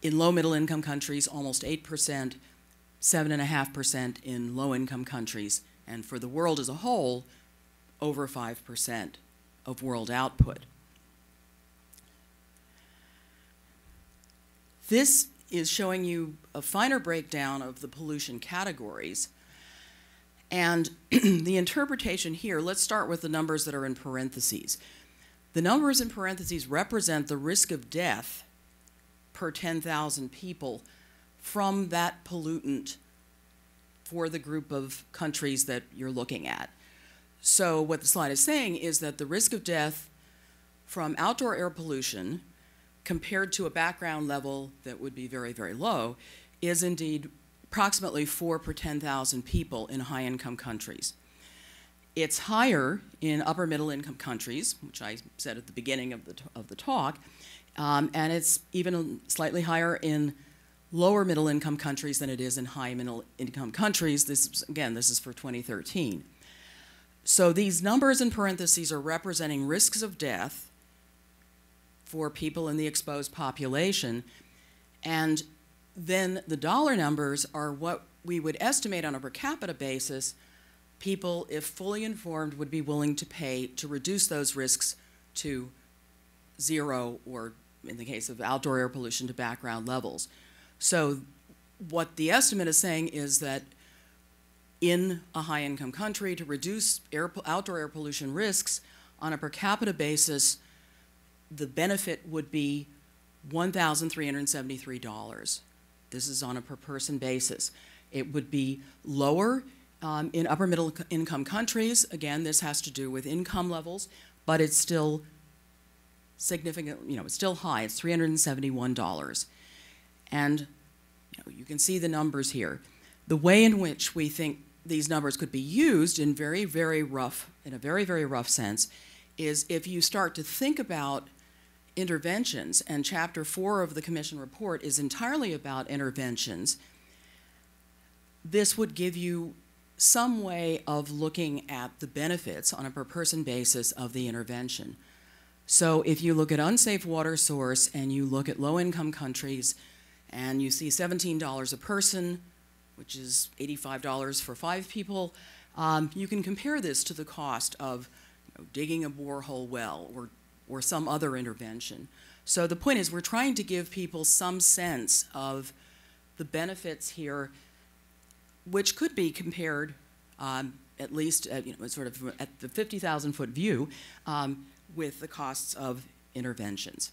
In low middle income countries, almost 8%, 7.5% in low income countries. And for the world as a whole, over 5% of world output. This is showing you a finer breakdown of the pollution categories. And the interpretation here, let's start with the numbers that are in parentheses. The numbers in parentheses represent the risk of death per 10,000 people from that pollutant for the group of countries that you're looking at. So what the slide is saying is that the risk of death from outdoor air pollution compared to a background level that would be very, very low is indeed approximately 4 per 10,000 people in high-income countries. It's higher in upper middle income countries, which I said at the beginning of the talk, and it's even slightly higher in lower middle income countries than it is in high middle income countries. This is for 2013. So these numbers in parentheses are representing risks of death for people in the exposed population, and then the dollar numbers are what we would estimate on a per capita basis people, if fully informed, would be willing to pay to reduce those risks to zero, or in the case of outdoor air pollution, to background levels. So what the estimate is saying is that in a high-income country, to reduce outdoor air pollution risks on a per capita basis, the benefit would be $1,373. This is on a per person basis. It would be lower in upper middle income countries. Again, this has to do with income levels, but it's still significant, it's still high. It's $371. And you can see the numbers here. The way in which we think these numbers could be used in a very, very rough sense is if you start to think about interventions, and Chapter 4 of the Commission report is entirely about interventions, this would give you some way of looking at the benefits on a per person basis of the intervention. So if you look at unsafe water source and you look at low income countries and you see $17 a person, which is $85 for 5 people, you can compare this to the cost of digging a borehole well or some other intervention. So the point is we're trying to give people some sense of the benefits here, which could be compared at least at, sort of at the 50,000-foot view with the costs of interventions.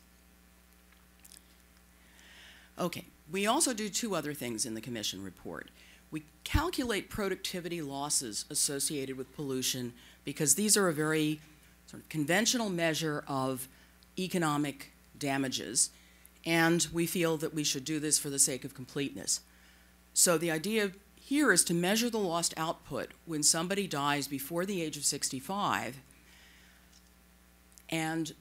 Okay, we also do 2 other things in the Commission report. We calculate productivity losses associated with pollution because these are a very sort of conventional measure of economic damages, and we feel that we should do this for the sake of completeness. So the idea here is to measure the lost output when somebody dies before the age of 65, and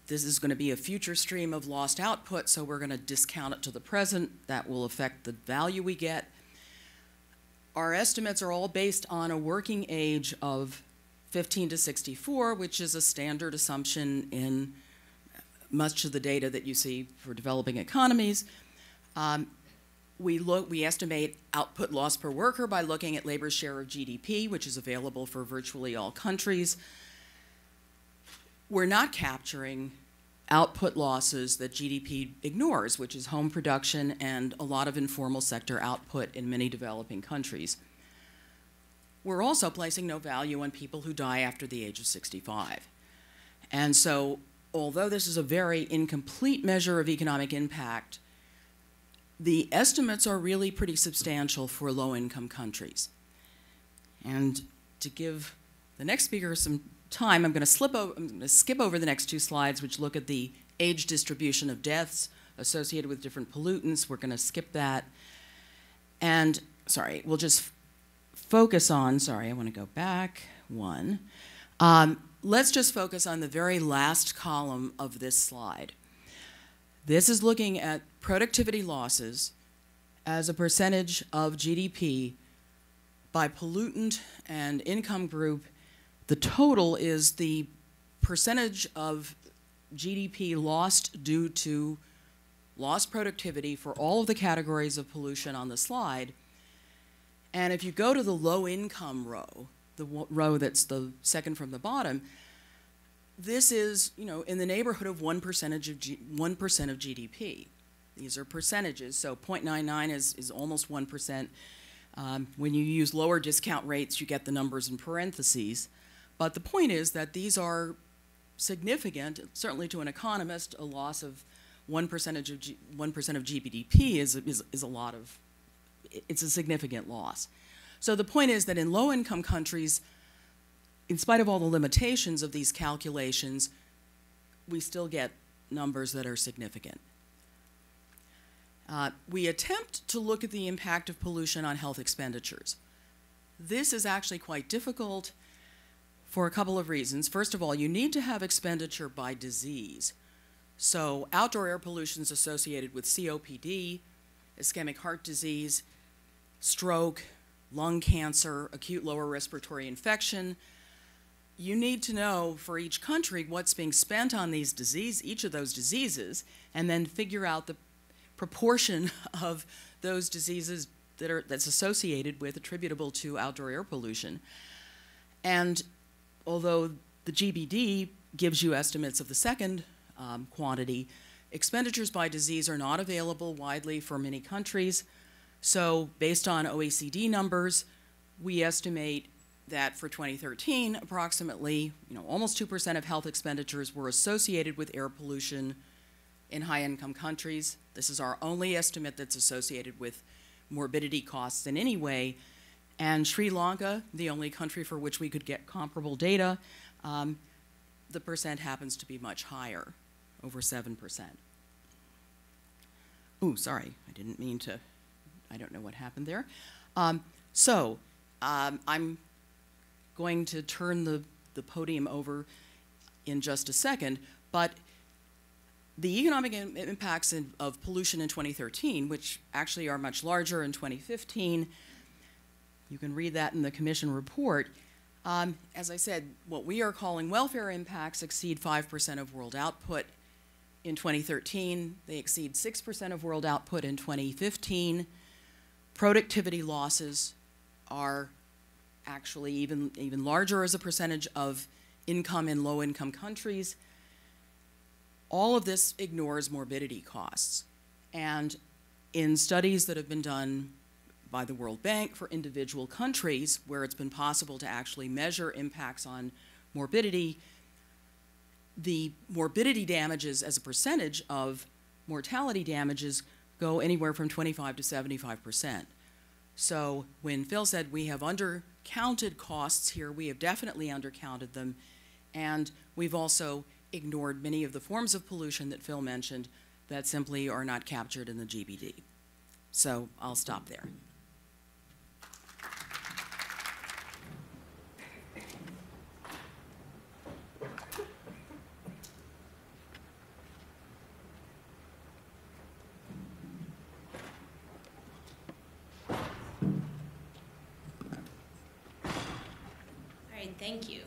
this is going to be a future stream of lost output, so we're going to discount it to the present. That will affect the value we get. Our estimates are all based on a working age of 15 to 64, which is a standard assumption in much of the data that you see for developing economies. We estimate output loss per worker by looking at labor's share of GDP, which is available for virtually all countries. We're not capturing output losses that GDP ignores, which is home production and a lot of informal sector output in many developing countries. We're also placing no value on people who die after the age of 65. And so, although this is a very incomplete measure of economic impact, the estimates are really pretty substantial for low-income countries. And to give the next speaker some time, I'm going to skip over the next two slides, which look at the age distribution of deaths associated with different pollutants. We're going to skip that. And, sorry, we'll just focus on, sorry, I want to go back one. Let's just focus on the very last column of this slide. This is looking at productivity losses as a percentage of GDP by pollutant and income group. The total is the percentage of GDP lost due to lost productivity for all of the categories of pollution on the slide. And if you go to the low income row, the row that's the second from the bottom, this is, in the neighborhood of 1% of GDP. These are percentages, so 0.99 is almost 1%. When you use lower discount rates, you get the numbers in parentheses. But the point is that these are significant. Certainly to an economist, a loss of 1% of GDP is a lot of, it's a significant loss. So the point is that in low-income countries, in spite of all the limitations of these calculations, we still get numbers that are significant. We attempt to look at the impact of pollution on health expenditures. This is actually quite difficult for a couple of reasons. First of all, you need to have expenditure by disease. So outdoor air pollution is associated with COPD, ischemic heart disease, stroke, lung cancer, acute lower respiratory infection. You need to know for each country what's being spent on these each of those diseases, and then figure out the proportion of those diseases that's associated with, attributable to outdoor air pollution. And although the GBD gives you estimates of the second quantity, expenditures by disease are not available widely for many countries. So based on OECD numbers, we estimate that for 2013, approximately, almost 2% of health expenditures were associated with air pollution in high-income countries. This is our only estimate that's associated with morbidity costs in any way. And Sri Lanka, the only country for which we could get comparable data, the percent happens to be much higher, over 7%. Ooh, sorry, I didn't mean to, I don't know what happened there. I'm going to turn the podium over in just a second, but the economic impacts of pollution in 2013, which actually are much larger in 2015, you can read that in the Commission report. As I said, what we are calling welfare impacts exceed 5% of world output in 2013. They exceed 6% of world output in 2015. Productivity losses are actually even larger as a percentage of income in low-income countries. All of this ignores morbidity costs. And in studies that have been done by the World Bank for individual countries, where it's been possible to actually measure impacts on morbidity, the morbidity damages as a percentage of mortality damages go anywhere from 25 to 75%. So when Phil said we have undercounted costs here, we have definitely undercounted them, and we've also ignored many of the forms of pollution that Phil mentioned that simply are not captured in the GBD. So I'll stop there. right, thank you.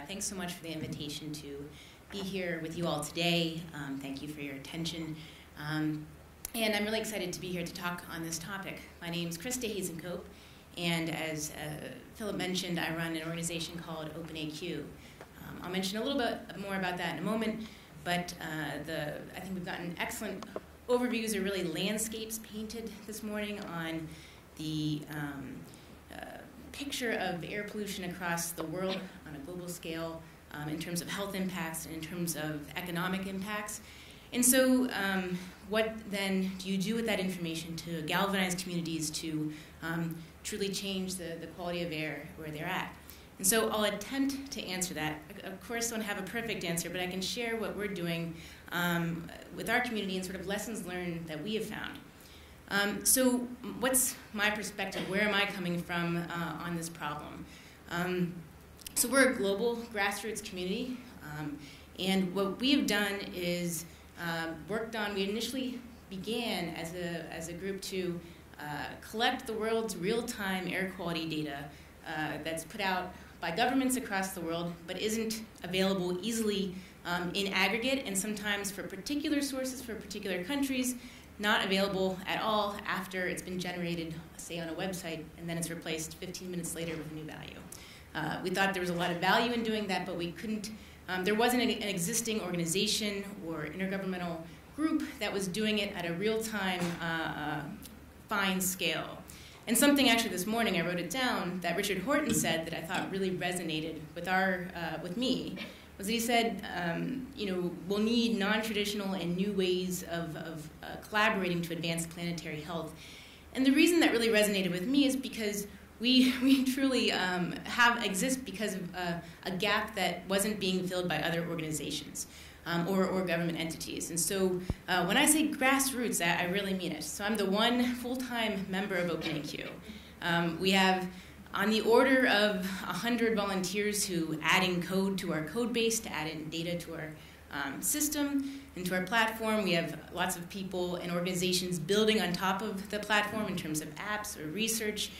Thanks so much for the invitation to be here with you all today. Thank you for your attention. And I'm really excited to be here to talk on this topic. My name's Krista Hazencope, and as Philip mentioned, I run an organization called OpenAQ. I'll mention a little bit more about that in a moment, but I think we've gotten excellent overviews or really landscapes painted this morning on the picture of air pollution across the world on a global scale in terms of health impacts and in terms of economic impacts. And so what then do you do with that information to galvanize communities to truly change the quality of air where they're at? And so I'll attempt to answer that. Of course, I don't have a perfect answer, but I can share what we're doing with our community and sort of lessons learned that we have found. So what's my perspective? Where am I coming from on this problem? So we're a global grassroots community, and what we have done is we initially began as a group to collect the world's real-time air quality data that's put out by governments across the world, but isn't available easily in aggregate, and sometimes for particular sources for particular countries, not available at all after it's been generated, say, on a website, and then it's replaced 15 minutes later with a new value. We thought there was a lot of value in doing that, but we couldn't. There wasn't an existing organization or intergovernmental group that was doing it at a real-time, fine scale. And something actually this morning, I wrote it down, that Richard Horton said that I thought really resonated with me, was that he said, we'll need non-traditional and new ways of collaborating to advance planetary health. And the reason that really resonated with me is because we truly exist because of a gap that wasn't being filled by other organizations or government entities. And so when I say grassroots, I really mean it. So I'm the one full-time member of OpenAQ. We have on the order of 100 volunteers who add in code to our code base to add in data to our system and to our platform. We have lots of people and organizations building on top of the platform in terms of apps or research,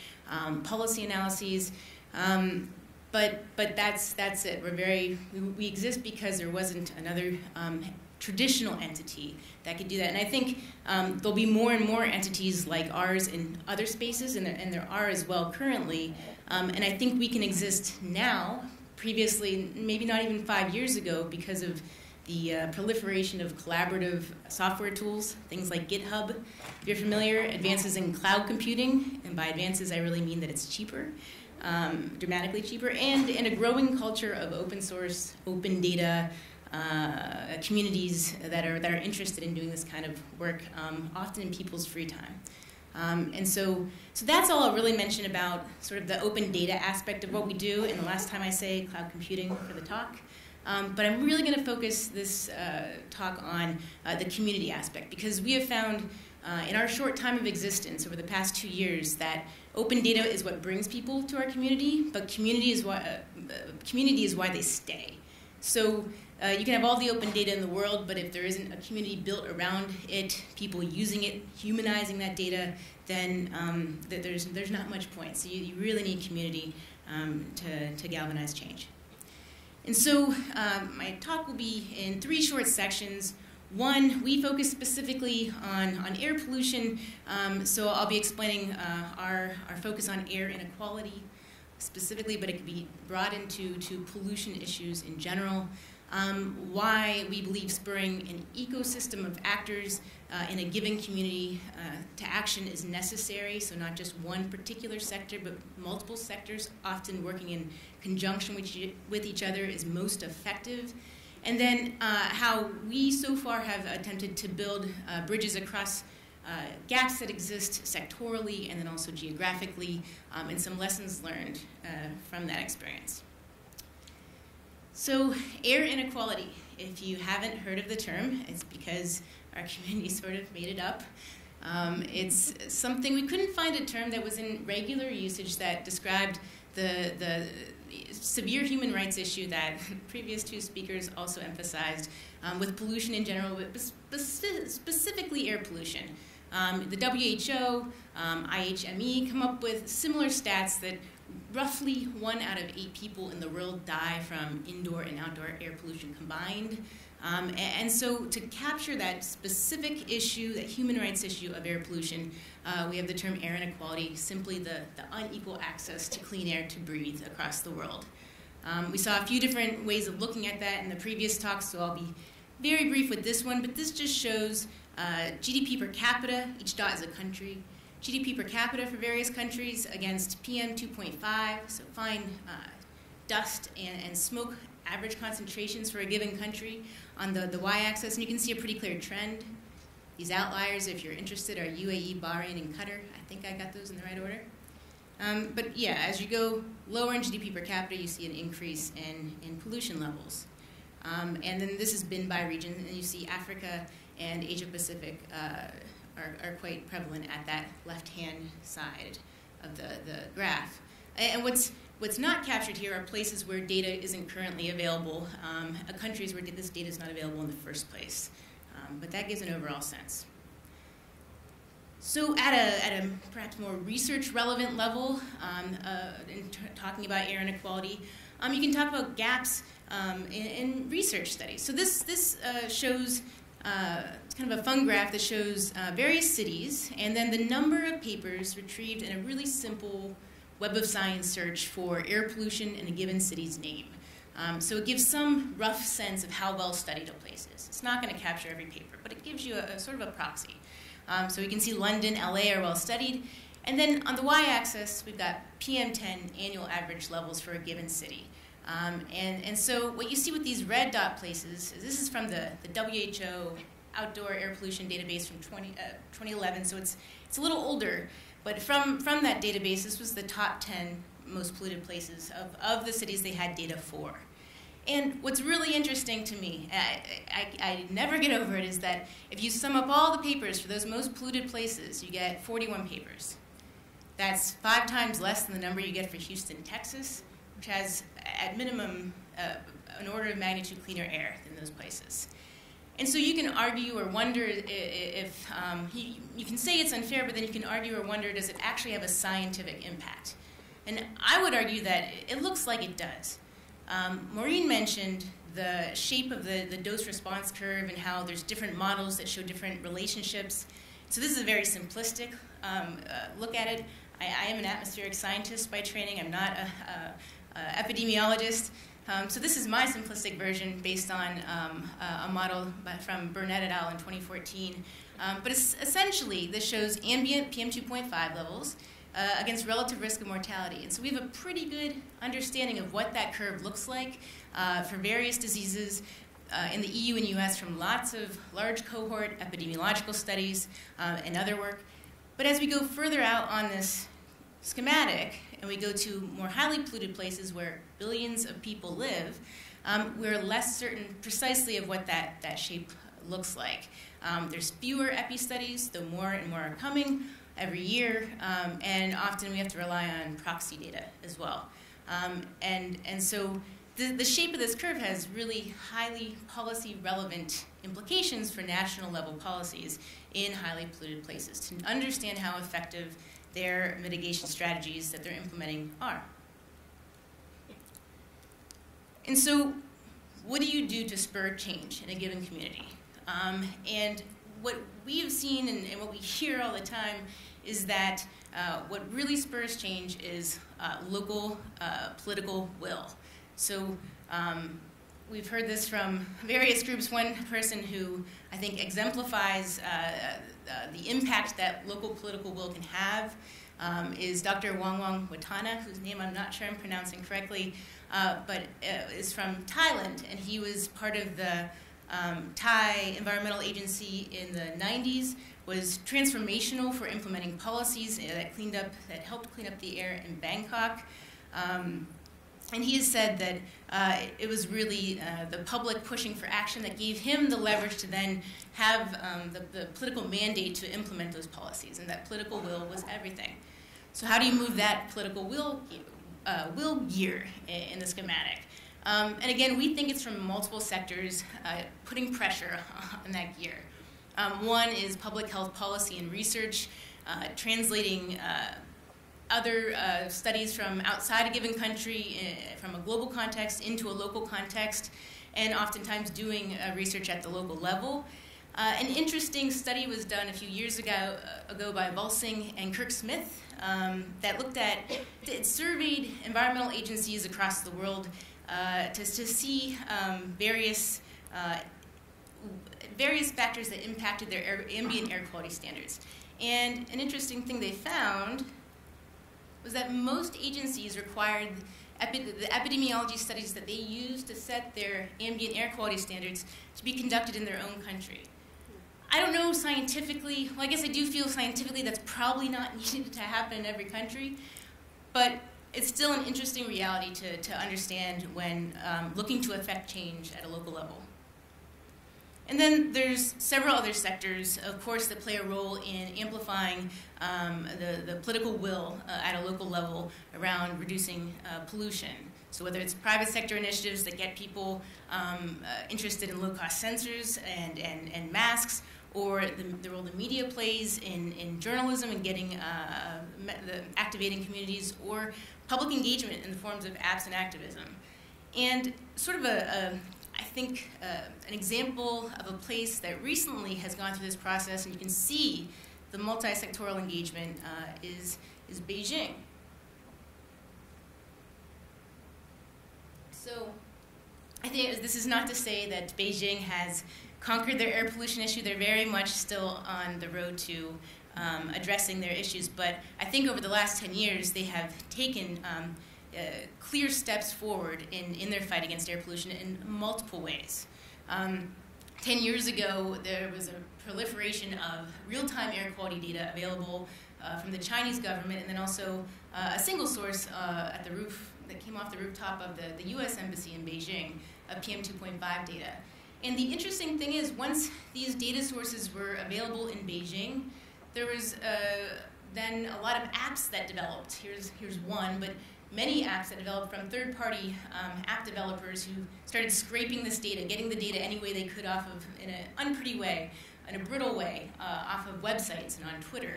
policy analyses. But that's it. We exist because there wasn't another traditional entity that could do that. And I think there'll be more and more entities like ours in other spaces, and there are as well currently. And I think we can exist now, previously, maybe not even 5 years ago, because of the proliferation of collaborative software tools, things like GitHub. If you're familiar, advances in cloud computing, and by advances I really mean that it's cheaper. Dramatically cheaper, and in a growing culture of open source, open data communities that are interested in doing this kind of work, often in people's free time. And so that's all I'll really mention about sort of the open data aspect of what we do. And the last time I say cloud computing for the talk. But I'm really going to focus this talk on the community aspect, because we have found in our short time of existence over the past 2 years that open data is what brings people to our community, but community is why they stay. So you can have all the open data in the world, but if there isn't a community built around it, people using it, humanizing that data, then there's not much point. So you really need community to galvanize change. And so my talk will be in 3 short sections. One, we focus specifically on air pollution, so I'll be explaining our focus on air inequality specifically, but it could be brought into pollution issues in general. Why we believe spurring an ecosystem of actors in a given community to action is necessary, so not just one particular sector, but multiple sectors, often working in conjunction with each other, is most effective. And then how we so far have attempted to build bridges across gaps that exist sectorally and then also geographically, and some lessons learned from that experience. So air inequality, if you haven't heard of the term, it's because our community sort of made it up. It's something, we couldn't find a term that was in regular usage that described the severe human rights issue that previous 2 speakers also emphasized with pollution in general, but specifically air pollution. The WHO, IHME come up with similar stats that roughly 1 out of 8 people in the world die from indoor and outdoor air pollution combined. And so to capture that specific issue, that human rights issue of air pollution, we have the term air inequality, simply the unequal access to clean air to breathe across the world. We saw a few different ways of looking at that in the previous talks, so I'll be very brief with this one, but this just shows GDP per capita, each dot is a country, GDP per capita for various countries against PM 2.5, so fine dust and smoke average concentrations for a given country on the y-axis, and you can see a pretty clear trend. These outliers, if you're interested, are UAE, Bahrain, and Qatar. I think I got those in the right order. But yeah, as you go lower in GDP per capita, you see an increase in pollution levels. And then this has been by region, and you see Africa and Asia Pacific are quite prevalent at that left-hand side of the graph. And what's not captured here are places where data isn't currently available, countries where this data is not available in the first place. But that gives an overall sense. So at a perhaps more research-relevant level, in talking about air inequality, you can talk about gaps in research studies. So this shows it's kind of a fun graph that shows various cities and then the number of papers retrieved in a really simple Web of Science search for air pollution in a given city's name. So it gives some rough sense of how well studied a place is. It's not going to capture every paper, but it gives you a sort of a proxy. So we can see London, LA are well studied. And then on the y-axis, we've got PM10 annual average levels for a given city. And so what you see with these red dot places is this is from the WHO Outdoor Air Pollution Database from 2011, so it's a little older. But from that database, this was the top 10 most polluted places of the cities they had data for. And what's really interesting to me, I never get over it, is that if you sum up all the papers for those most polluted places, you get 41 papers. That's 5 times less than the number you get for Houston, Texas, which has, at minimum, an order of magnitude cleaner air than those places. And so you can argue or wonder if, you can say it's unfair, but then you can argue or wonder, does it actually have a scientific impact? And I would argue that it looks like it does. Maureen mentioned the shape of the dose-response curve and how there's different models that show different relationships. So this is a very simplistic look at it. I am an atmospheric scientist by training. I'm not an epidemiologist. So this is my simplistic version based on a model from Burnett et al. In 2014. But essentially, this shows ambient PM2.5 levels against relative risk of mortality. And so we have a pretty good understanding of what that curve looks like for various diseases in the EU and US from lots of large cohort epidemiological studies and other work. But as we go further out on this schematic, and we go to more highly polluted places where billions of people live, we're less certain precisely of what that shape looks like. There's fewer epi-studies, though more and more are coming every year, and often we have to rely on proxy data as well. And so the shape of this curve has really highly policy-relevant implications for national-level policies in highly polluted places to understand how effective their mitigation strategies that they're implementing are. And so what do you do to spur change in a given community? And what we have seen and what we hear all the time is that what really spurs change is local political will. So we've heard this from various groups. One person who I think exemplifies the impact that local political will can have is Dr. Wangwang Watana, whose name I'm not sure I'm pronouncing correctly, but is from Thailand, and he was part of the Thai Environmental Agency in the 90s, was transformational for implementing policies that helped clean up the air in Bangkok. And he has said that it was really the public pushing for action that gave him the leverage to then have the political mandate to implement those policies, and that political will was everything. So how do you move that political will gear in the schematic? And again, we think it's from multiple sectors putting pressure on that gear. One is public health policy and research, translating other studies from outside a given country, from a global context into a local context, and oftentimes doing research at the local level. An interesting study was done a few years ago by Volsing and Kirk Smith that looked at, it surveyed environmental agencies across the world to see various factors that impacted their ambient air quality standards. And an interesting thing they found was that most agencies required the epidemiology studies that they use to set their ambient air quality standards to be conducted in their own country. I don't know scientifically, well, I guess I do feel scientifically that's probably not needed to happen in every country, but it's still an interesting reality to understand when looking to affect change at a local level. And then there's several other sectors, of course, that play a role in amplifying the political will at a local level around reducing pollution. So whether it's private sector initiatives that get people interested in low-cost sensors and masks, or the role the media plays in journalism and getting activating communities, or public engagement in the forms of apps and activism. And sort of I think an example of a place that recently has gone through this process, and you can see the multi-sectoral engagement, is Beijing. So I think this is not to say that Beijing has conquered their air pollution issue. They're very much still on the road to addressing their issues, but I think over the last 10 years they have taken clear steps forward in their fight against air pollution in multiple ways. 10 years ago, there was a proliferation of real-time air quality data available from the Chinese government, and then also a single source at the roof that came off the rooftop of the US Embassy in Beijing of PM2.5 data. And the interesting thing is, once these data sources were available in Beijing, there was then a lot of apps that developed. Here's one, but many apps that developed from third-party app developers who started scraping this data, getting the data any way they could off of, in an unpretty way, in a brittle way, off of websites and on Twitter.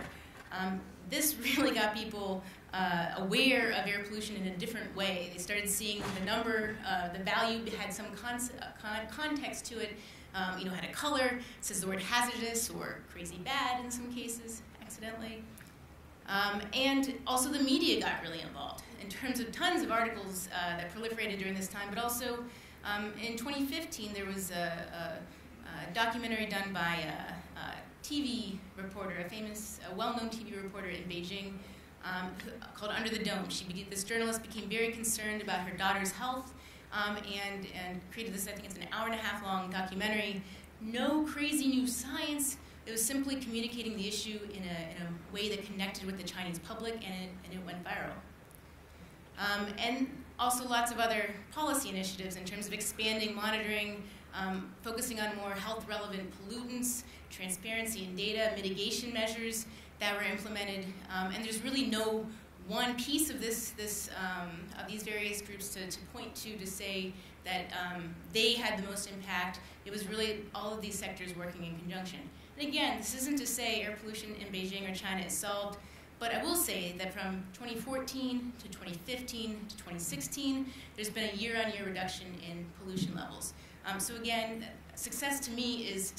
This really got people aware of air pollution in a different way. They started seeing the number, the value had some context to it, had a color, says the word hazardous or crazy bad in some cases, accidentally. And also the media got really involved in terms of tons of articles that proliferated during this time, but also in 2015 there was a documentary done by a TV reporter, a well-known TV reporter in Beijing called Under the Dome. This journalist became very concerned about her daughter's health and created this, I think it's an hour-and-a-half long documentary. No crazy new science. It was simply communicating the issue in a way that connected with the Chinese public, and it went viral. And also lots of other policy initiatives in terms of expanding monitoring, focusing on more health-relevant pollutants, transparency in data, mitigation measures that were implemented. And there's really no one piece of of these various groups to point to say that they had the most impact. It was really all of these sectors working in conjunction. And again, this isn't to say air pollution in Beijing or China is solved, but I will say that from 2014 to 2015 to 2016, there's been a year-on-year reduction in pollution levels. So again, success to me is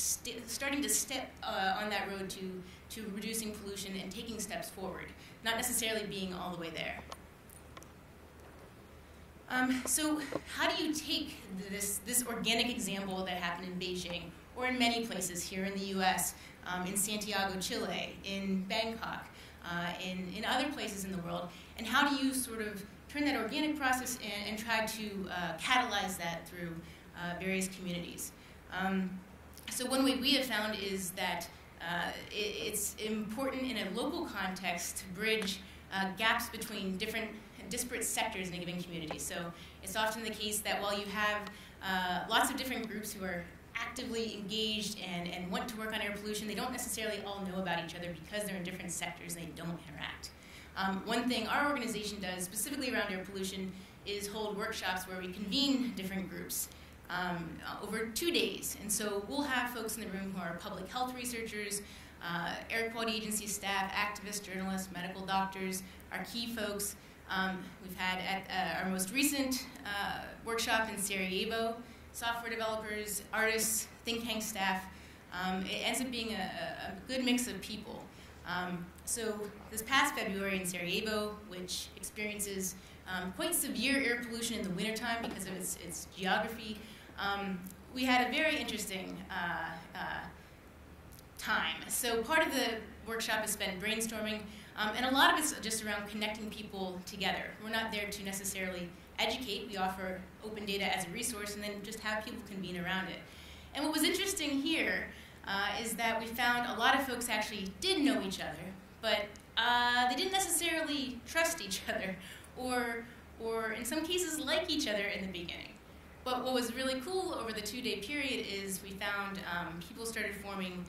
starting to step on that road to reducing pollution and taking steps forward, not necessarily being all the way there. So how do you take this organic example that happened in Beijing, or in many places here in the US, in Santiago, Chile, in Bangkok, in other places in the world, and how do you sort of turn that organic process and try to catalyze that through various communities? So one way we have found is that it's important in a local context to bridge gaps between different disparate sectors in a given community. So it's often the case that while you have lots of different groups who are actively engaged and want to work on air pollution, they don't necessarily all know about each other because they're in different sectors and they don't interact. One thing our organization does, specifically around air pollution, is hold workshops where we convene different groups over 2 days. And so we'll have folks in the room who are public health researchers, air quality agency staff, activists, journalists, medical doctors, our key folks. We've had at our most recent workshop in Sarajevo, software developers, artists, think tank staff. It ends up being a good mix of people. So this past February in Sarajevo, which experiences quite severe air pollution in the wintertime because of its geography, we had a very interesting time. So part of the workshop is spent brainstorming, and a lot of it's just around connecting people together. We're not there to necessarily educate. We offer open data as a resource and then just have people convene around it. And what was interesting here is that we found a lot of folks actually did know each other, but they didn't necessarily trust each other or in some cases like each other in the beginning. But what was really cool over the 2-day period is we found people started forming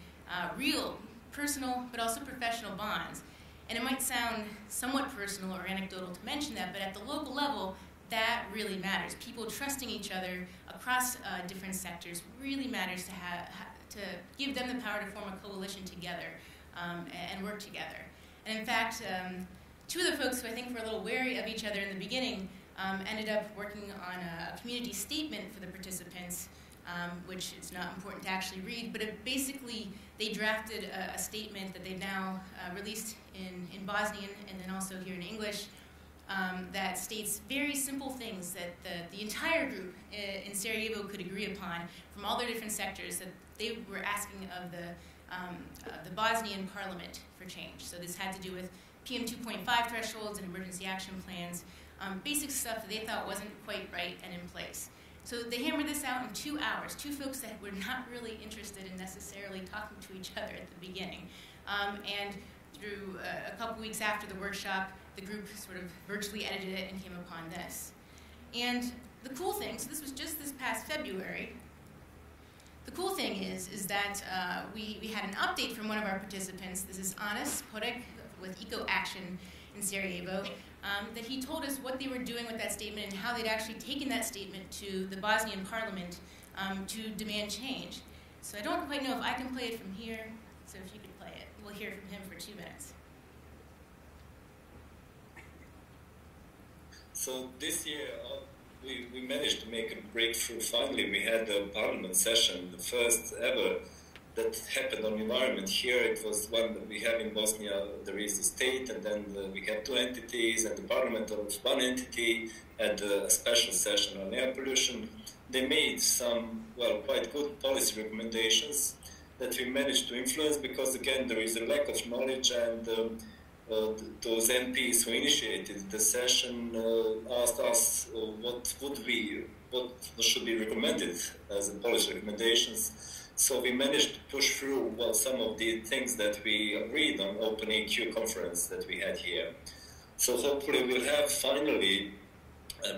real personal but also professional bonds. And it might sound somewhat personal or anecdotal to mention that, but at the local level, that really matters. People trusting each other across different sectors really matters to give them the power to form a coalition together and work together. And in fact, two of the folks who I think were a little wary of each other in the beginning ended up working on a community statement for the participants, which is not important to actually read, but it basically they drafted a statement that they've now released in Bosnian and then also here in English that states very simple things that the entire group in Sarajevo could agree upon from all their different sectors that they were asking of the Bosnian parliament for change. So this had to do with PM 2.5 thresholds and emergency action plans, basic stuff that they thought wasn't quite right and in place. So they hammered this out in 2 hours, two folks that were not really interested in necessarily talking to each other at the beginning. And through a couple weeks after the workshop, the group sort of virtually edited it and came upon this. And the cool thing, so this was just this past February, the cool thing is that we had an update from one of our participants. This is Anas Podek with Eco Action in Sarajevo, that he told us what they were doing with that statement and how they'd actually taken that statement to the Bosnian parliament to demand change. So I don't quite know if I can play it from here, so if you could play it. We'll hear from him for 2 minutes. So this year, we managed to make a breakthrough. Finally, we had a parliament session, the first ever that happened on environment. Here it was one that we have in Bosnia. There is the state, and then we have 2 entities, and the parliament of one entity had a special session on air pollution. They made some, well, quite good policy recommendations that we managed to influence because, again, there is a lack of knowledge, and those MPs who initiated the session asked us what should be recommended as policy recommendations. So we managed to push through some of the things that we agreed on open EQ conference that we had here. So hopefully we'll have finally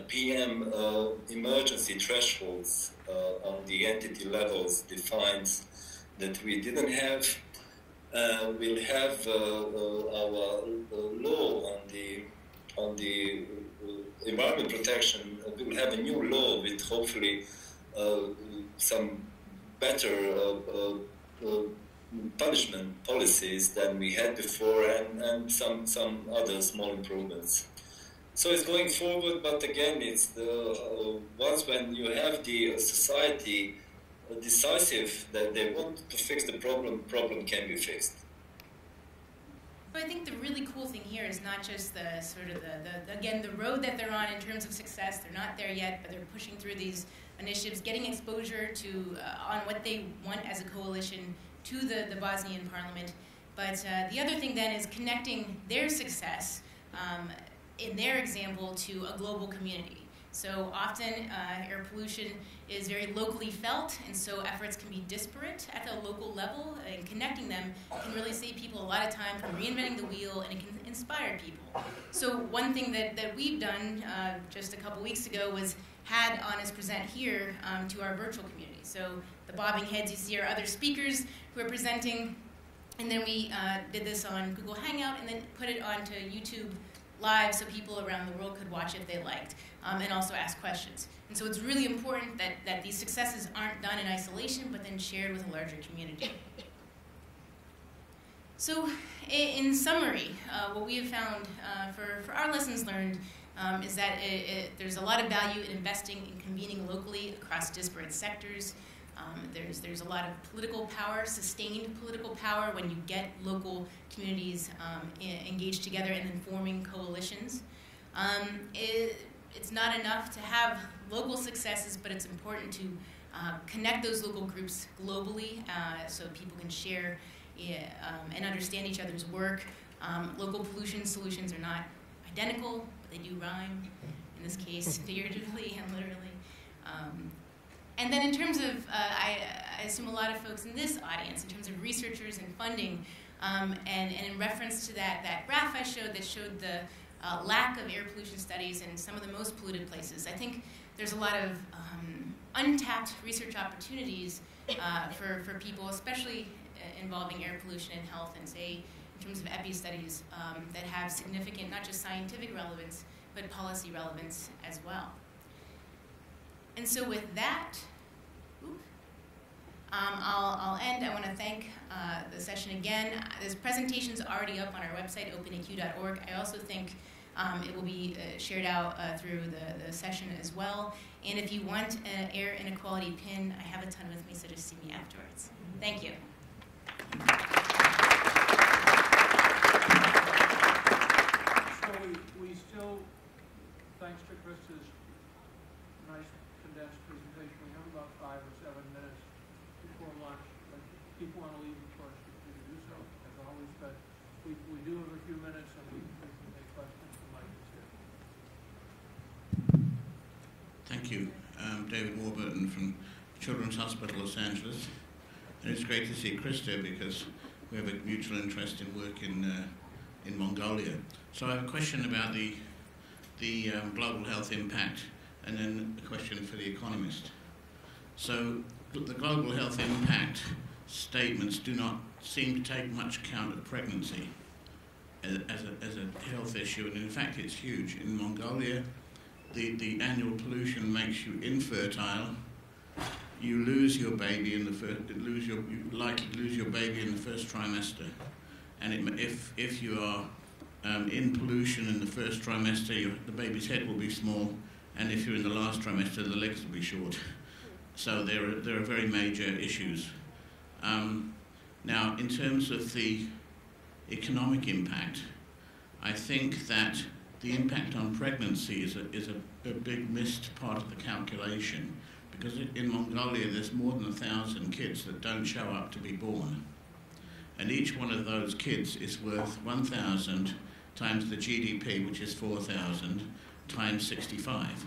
PM emergency thresholds on the entity levels defined that we didn't have. We'll have our law on the environment protection. We'll have a new law with hopefully some better punishment policies than we had before, and some other small improvements. So it's going forward, but again, it's once when you have the society decisive that they want to fix the problem can be fixed. But I think the really cool thing here is not just the sort of again, the road that they're on in terms of success. They're not there yet, but they're pushing through these initiatives, getting exposure to on what they want as a coalition to the Bosnian parliament. But the other thing then is connecting their success in their example to a global community. So often air pollution is very locally felt, and so efforts can be disparate at the local level, and connecting them can really save people a lot of time from reinventing the wheel, and it can inspire people. So one thing that we've done just a couple weeks ago was had Anas present here to our virtual community. So the bobbing heads you see are other speakers who are presenting, and then we did this on Google Hangout and then put it onto YouTube Live so people around the world could watch if they liked, and also ask questions. And so it's really important that these successes aren't done in isolation, but then shared with a larger community. So, in summary, what we have found for our lessons learned is that there's a lot of value in investing in convening locally across disparate sectors. There's a lot of political power, sustained political power, when you get local communities engaged together and then forming coalitions. It's not enough to have local successes, but it's important to connect those local groups globally so people can share and understand each other's work. Local pollution solutions are not identical, but they do rhyme, in this case, figuratively and literally. And then in terms of, I assume a lot of folks in this audience, in terms of researchers and funding, and in reference to that graph I showed that showed the lack of air pollution studies in some of the most polluted places, I think there's a lot of untapped research opportunities for people, especially involving air pollution and health, and say, in terms of EPI studies that have significant, not just scientific relevance, but policy relevance as well. And so with that, I'll end. I want to thank the session again. This presentation is already up on our website, openaq.org. I also think it will be shared out through the session as well. And if you want an air inequality pin, I have a ton with me, so just see me afterwards. Thank you. So we still, thanks to Krista's nice condensed presentation, we have about 5 or 7 minutes before lunch. But if people want to leave, of course, you can do so, as always. But we do have a few minutes, and we can take questions from Mike here. Thank you. David Warburton from Children's Hospital Los Angeles. And it's great to see Krista because we have a mutual interest in work in Mongolia. So I have a question about the global health impact, and then a question for the economist. So the global health impact statements do not seem to take much account of pregnancy as a health issue, and in fact it's huge. In Mongolia, the annual pollution makes you infertile. You lose your baby in the first. You likely lose your baby in the first trimester, and if you are in pollution in the first trimester, the baby's head will be small, and if you're in the last trimester, the legs will be short. So there are very major issues. Now, in terms of the economic impact, I think that the impact on pregnancy is a big missed part of the calculation. Because in Mongolia, there's more than 1,000 kids that don't show up to be born. And each one of those kids is worth 1,000 times the GDP, which is 4,000, times 65.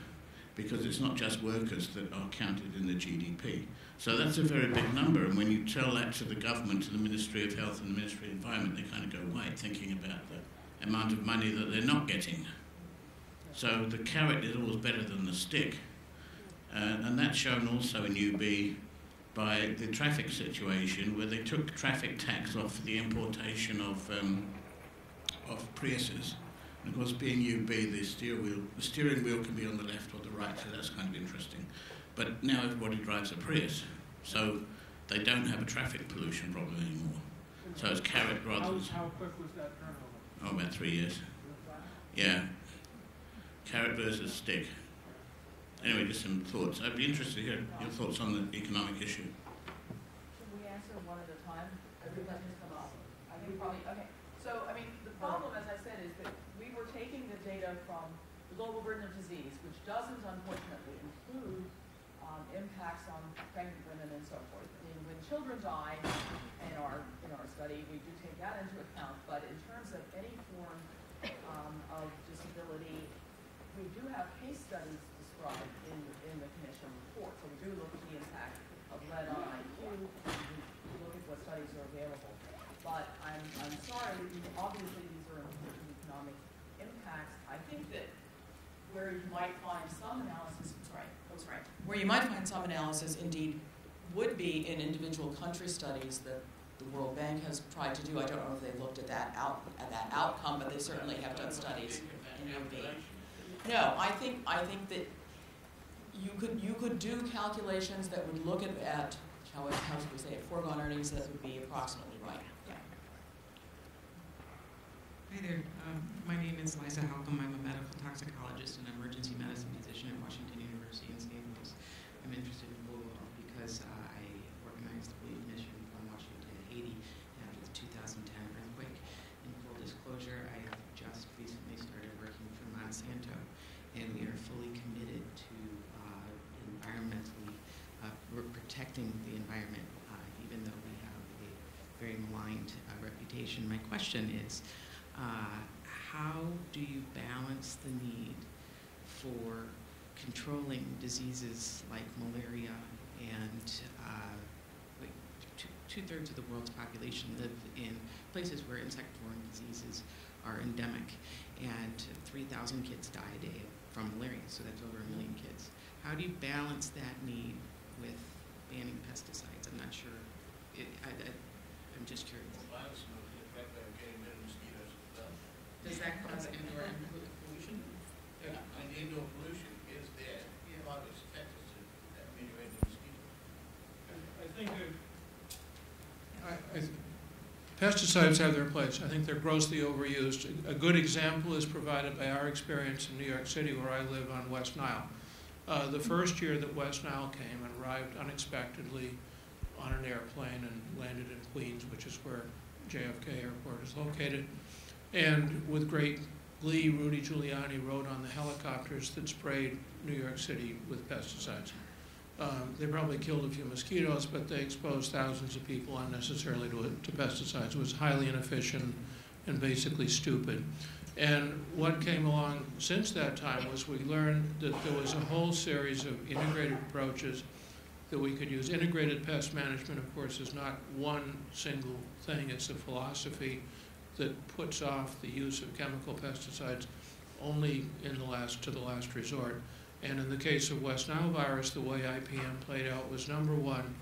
Because it's not just workers that are counted in the GDP. So that's a very big number. And when you tell that to the government, to the Ministry of Health and the Ministry of Environment, they kind of go white, thinking about the amount of money that they're not getting. So the carrot is always better than the stick. And that's shown also in UB by the traffic situation, where they took traffic tax off the importation of Priuses. And of course, being UB, the steering wheel can be on the left or the right, so that's kind of interesting. But now everybody drives a Prius, so they don't have a traffic pollution problem anymore. So it's carrot rather than... How quick was that turnover? Oh, about 3 years. Yeah. Carrot versus stick. Anyway, just some thoughts. I'd be interested to hear your thoughts on the economic issue. Should we answer one at a time? Everybody has come up. I think probably, okay. So, I mean, the problem, as I said, is that we were taking the data from the global burden of disease, which doesn't, unfortunately, include impacts on pregnant women and so forth. I mean, when children die in our study, we do take that into account, but in terms of any form of disability, we do have case studies described in the commission report. So we do look at the impact of lead on IQ, we look at what studies are available. But I'm sorry, obviously these are important economic impacts. I think that where you might find some analysis, where you might find some analysis indeed would be in individual country studies that the World Bank has tried to do. I don't know if they've looked at that outcome, but they certainly have done studies in UB. No, I think that you could do calculations that would look at how should we say it, foregone earnings that would be approximately right. Yeah. Hi there. My name is Liza Halcomb. I'm a medical toxicologist and emergency medicine physician at Washington University in St. Louis. I'm interested in Bhopal because I organized the relief mission from Washington to Haiti after the 2010 earthquake. In full disclosure, I have just recently started working for Monsanto, and we are fully committed to environmentally, we're protecting the environment, even though we have a very maligned reputation. My question is, how do you balance the need for controlling diseases like malaria and two-thirds of the world's population live in places where insect-borne diseases are endemic, and 3,000 kids die a day from malaria, so that's over 1 million kids. How do you balance that need with banning pesticides? I'm not sure. I'm just curious. Does that cause indoor pollution? Yeah, and indoor pollution is there. A lot of it's affected that many mosquitoes. Pesticides have their place. I think they're grossly overused. A good example is provided by our experience in New York City, where I live on West Nile. The first year that West Nile came and arrived unexpectedly on an airplane and landed in Queens, which is where JFK Airport is located. And with great glee, Rudy Giuliani rode on the helicopters that sprayed New York City with pesticides. They probably killed a few mosquitoes, but they exposed thousands of people unnecessarily to pesticides. It was highly inefficient and basically stupid. And what came along since that time was we learned that there was a whole series of integrated approaches that we could use. Integrated pest management, of course, is not one single thing. It's a philosophy that puts off the use of chemical pesticides only to the last resort. And in the case of West Nile virus, the way IPM played out was, number one,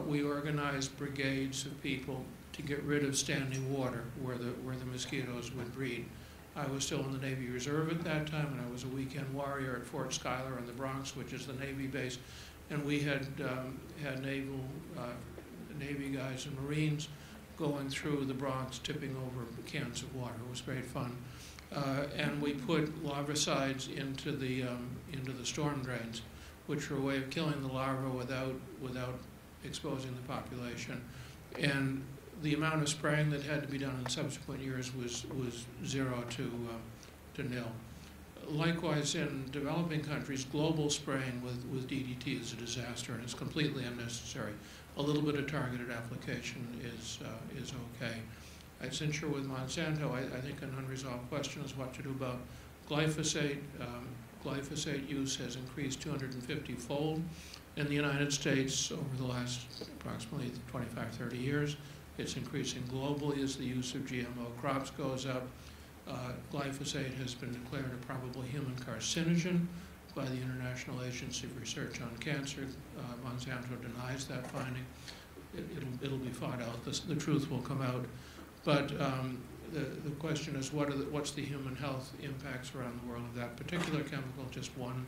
we organized brigades of people to get rid of standing water where the mosquitoes would breed. I was still in the Navy Reserve at that time, and I was a weekend warrior at Fort Schuyler in the Bronx, which is the Navy base. And we had Navy guys and Marines going through the Bronx, tipping over cans of water. It was great fun. And we put larvicides into the storm drains, which were a way of killing the larvae without exposing the population. And the amount of spraying that had to be done in subsequent years was 0 to nil. Likewise, in developing countries, global spraying with DDT is a disaster, and it's completely unnecessary. A little bit of targeted application is okay. Since you're with Monsanto, I think an unresolved question is what to do about glyphosate. Glyphosate use has increased 250-fold in the United States over the last approximately 25, 30 years. It's increasing globally as the use of GMO crops goes up. Glyphosate has been declared a probable human carcinogen by the International Agency for Research on Cancer. Monsanto denies that finding. It'll be fought out. The truth will come out. But the question is, what's the human health impacts around the world of that particular chemical? Just one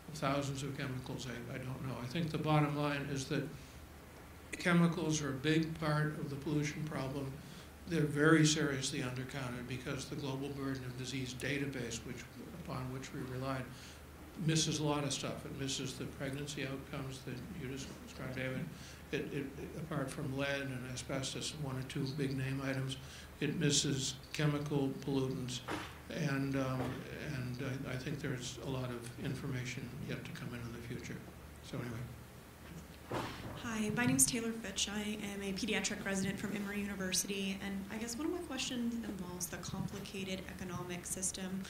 of thousands of chemicals, I don't know. I think the bottom line is that chemicals are a big part of the pollution problem. They're very seriously undercounted because the global burden of disease database, upon which we relied, misses a lot of stuff. It misses the pregnancy outcomes that you described, David. Apart from lead and asbestos, one or two big name items, it misses chemical pollutants, and I think there's a lot of information yet to come in the future. So anyway. Hi, my name is Taylor Fitch. I am a pediatric resident from Emory University, and I guess one of my questions involves the complicated economic system.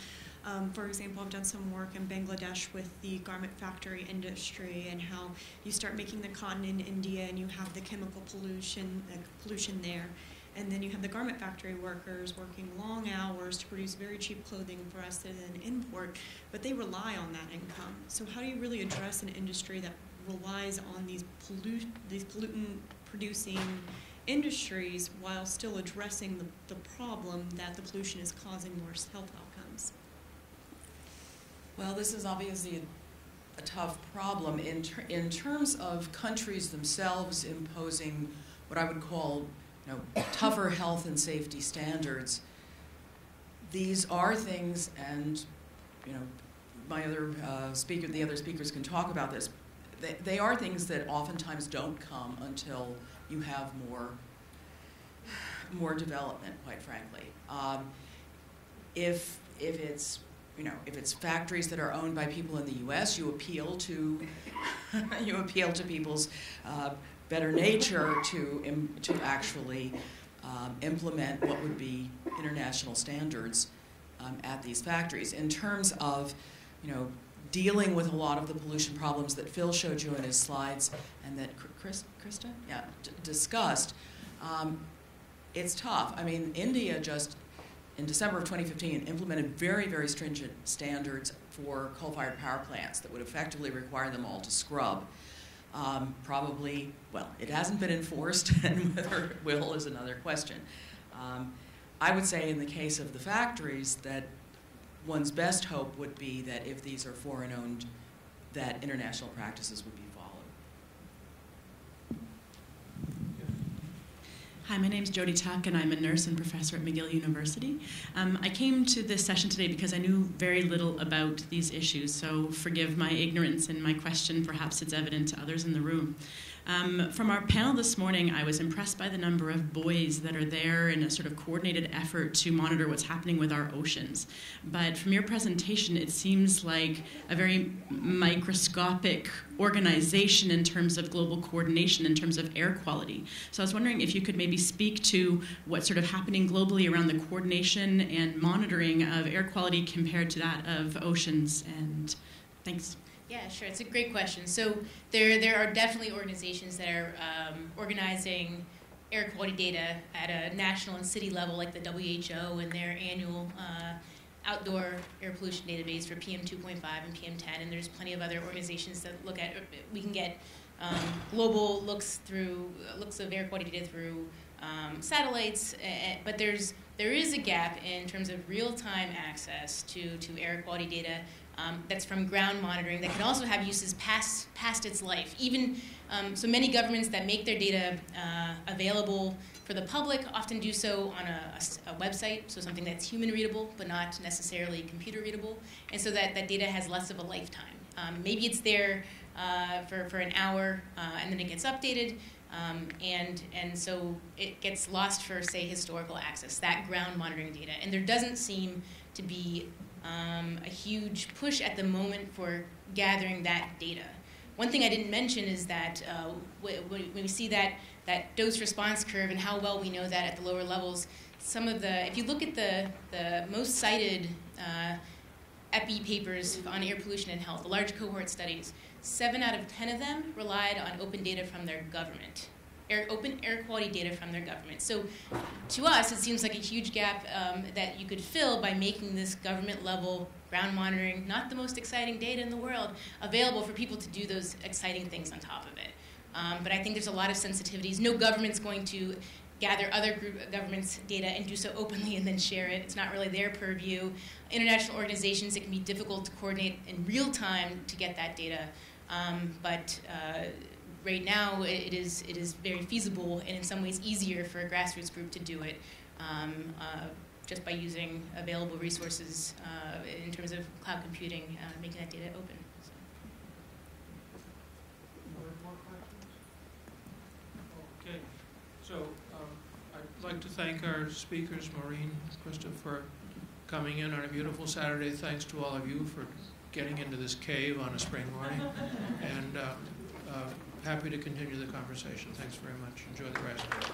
For example, I've done some work in Bangladesh with the garment factory industry and how you start making the cotton in India and you have the chemical pollution there. And then you have the garment factory workers working long hours to produce very cheap clothing for us to then import, but they rely on that income. So how do you really address an industry that relies on these pollutant-producing industries while still addressing the problem that the pollution is causing worse health outcomes? Well, this is obviously a tough problem in terms of countries themselves imposing what I would call tougher health and safety standards. these are things, and my other the other speakers can talk about this. They are things that oftentimes don't come until you have more development, quite frankly. If it's factories that are owned by people in the U.S., you appeal to people's better nature to actually implement what would be international standards at these factories. In terms of dealing with a lot of the pollution problems that Phil showed you in his slides and that Krista discussed, it's tough. I mean, India just in December of 2015 implemented very, very stringent standards for coal-fired power plants that would effectively require them all to scrub. Probably, well, it hasn't been enforced, and whether it will is another question. I would say in the case of the factories that one's best hope would be that if these are foreign-owned, that international practices would be followed. Hi, my name is Jody Tuck, and I'm a nurse and professor at McGill University. I came to this session today because I knew very little about these issues, so forgive my ignorance and my question. Perhaps it's evident to others in the room. From our panel this morning, I was impressed by the number of buoys that are there in a sort of coordinated effort to monitor what's happening with our oceans. But from your presentation, it seems like a very microscopic organization in terms of global coordination, in terms of air quality. So I was wondering if you could maybe speak to what's sort of happening globally around the coordination and monitoring of air quality compared to that of oceans. And thanks. Yeah, sure. It's a great question. So there are definitely organizations that are organizing air quality data at a national and city level, like the WHO and their annual outdoor air pollution database for PM2.5 and PM10. And there's plenty of other organizations that look at. We can get global looks of air quality data through satellites, but there is a gap in terms of real-time access to air quality data. That's from ground monitoring that can also have uses past its life. Even so, many governments that make their data available for the public often do so on a website, so something that's human readable but not necessarily computer readable, and so that data has less of a lifetime. Maybe it's there for an hour and then it gets updated, and so it gets lost for, say, historical access, that ground monitoring data. And there doesn't seem to be a huge push at the moment for gathering that data. One thing I didn't mention is that when we see that dose response curve and how well we know that at the lower levels, if you look at the most cited EPI papers on air pollution and health, the large cohort studies, 7 out of 10 of them relied on open data from their government. Open air quality data from their government. So to us, it seems like a huge gap that you could fill by making this government-level ground monitoring, not the most exciting data in the world, available for people to do those exciting things on top of it. But I think there's a lot of sensitivities. No government's going to gather other governments' data and do so openly and then share it. It's not really their purview. International organizations, it can be difficult to coordinate in real time to get that data. But right now, it is very feasible and in some ways easier for a grassroots group to do it just by using available resources in terms of cloud computing, making that data open. So. More questions? Okay. So I'd like to thank our speakers, Maureen, Krista, for coming in on a beautiful Saturday. Thanks to all of you for getting into this cave on a spring morning. And happy to continue the conversation. Thanks very much. Enjoy the rest of it.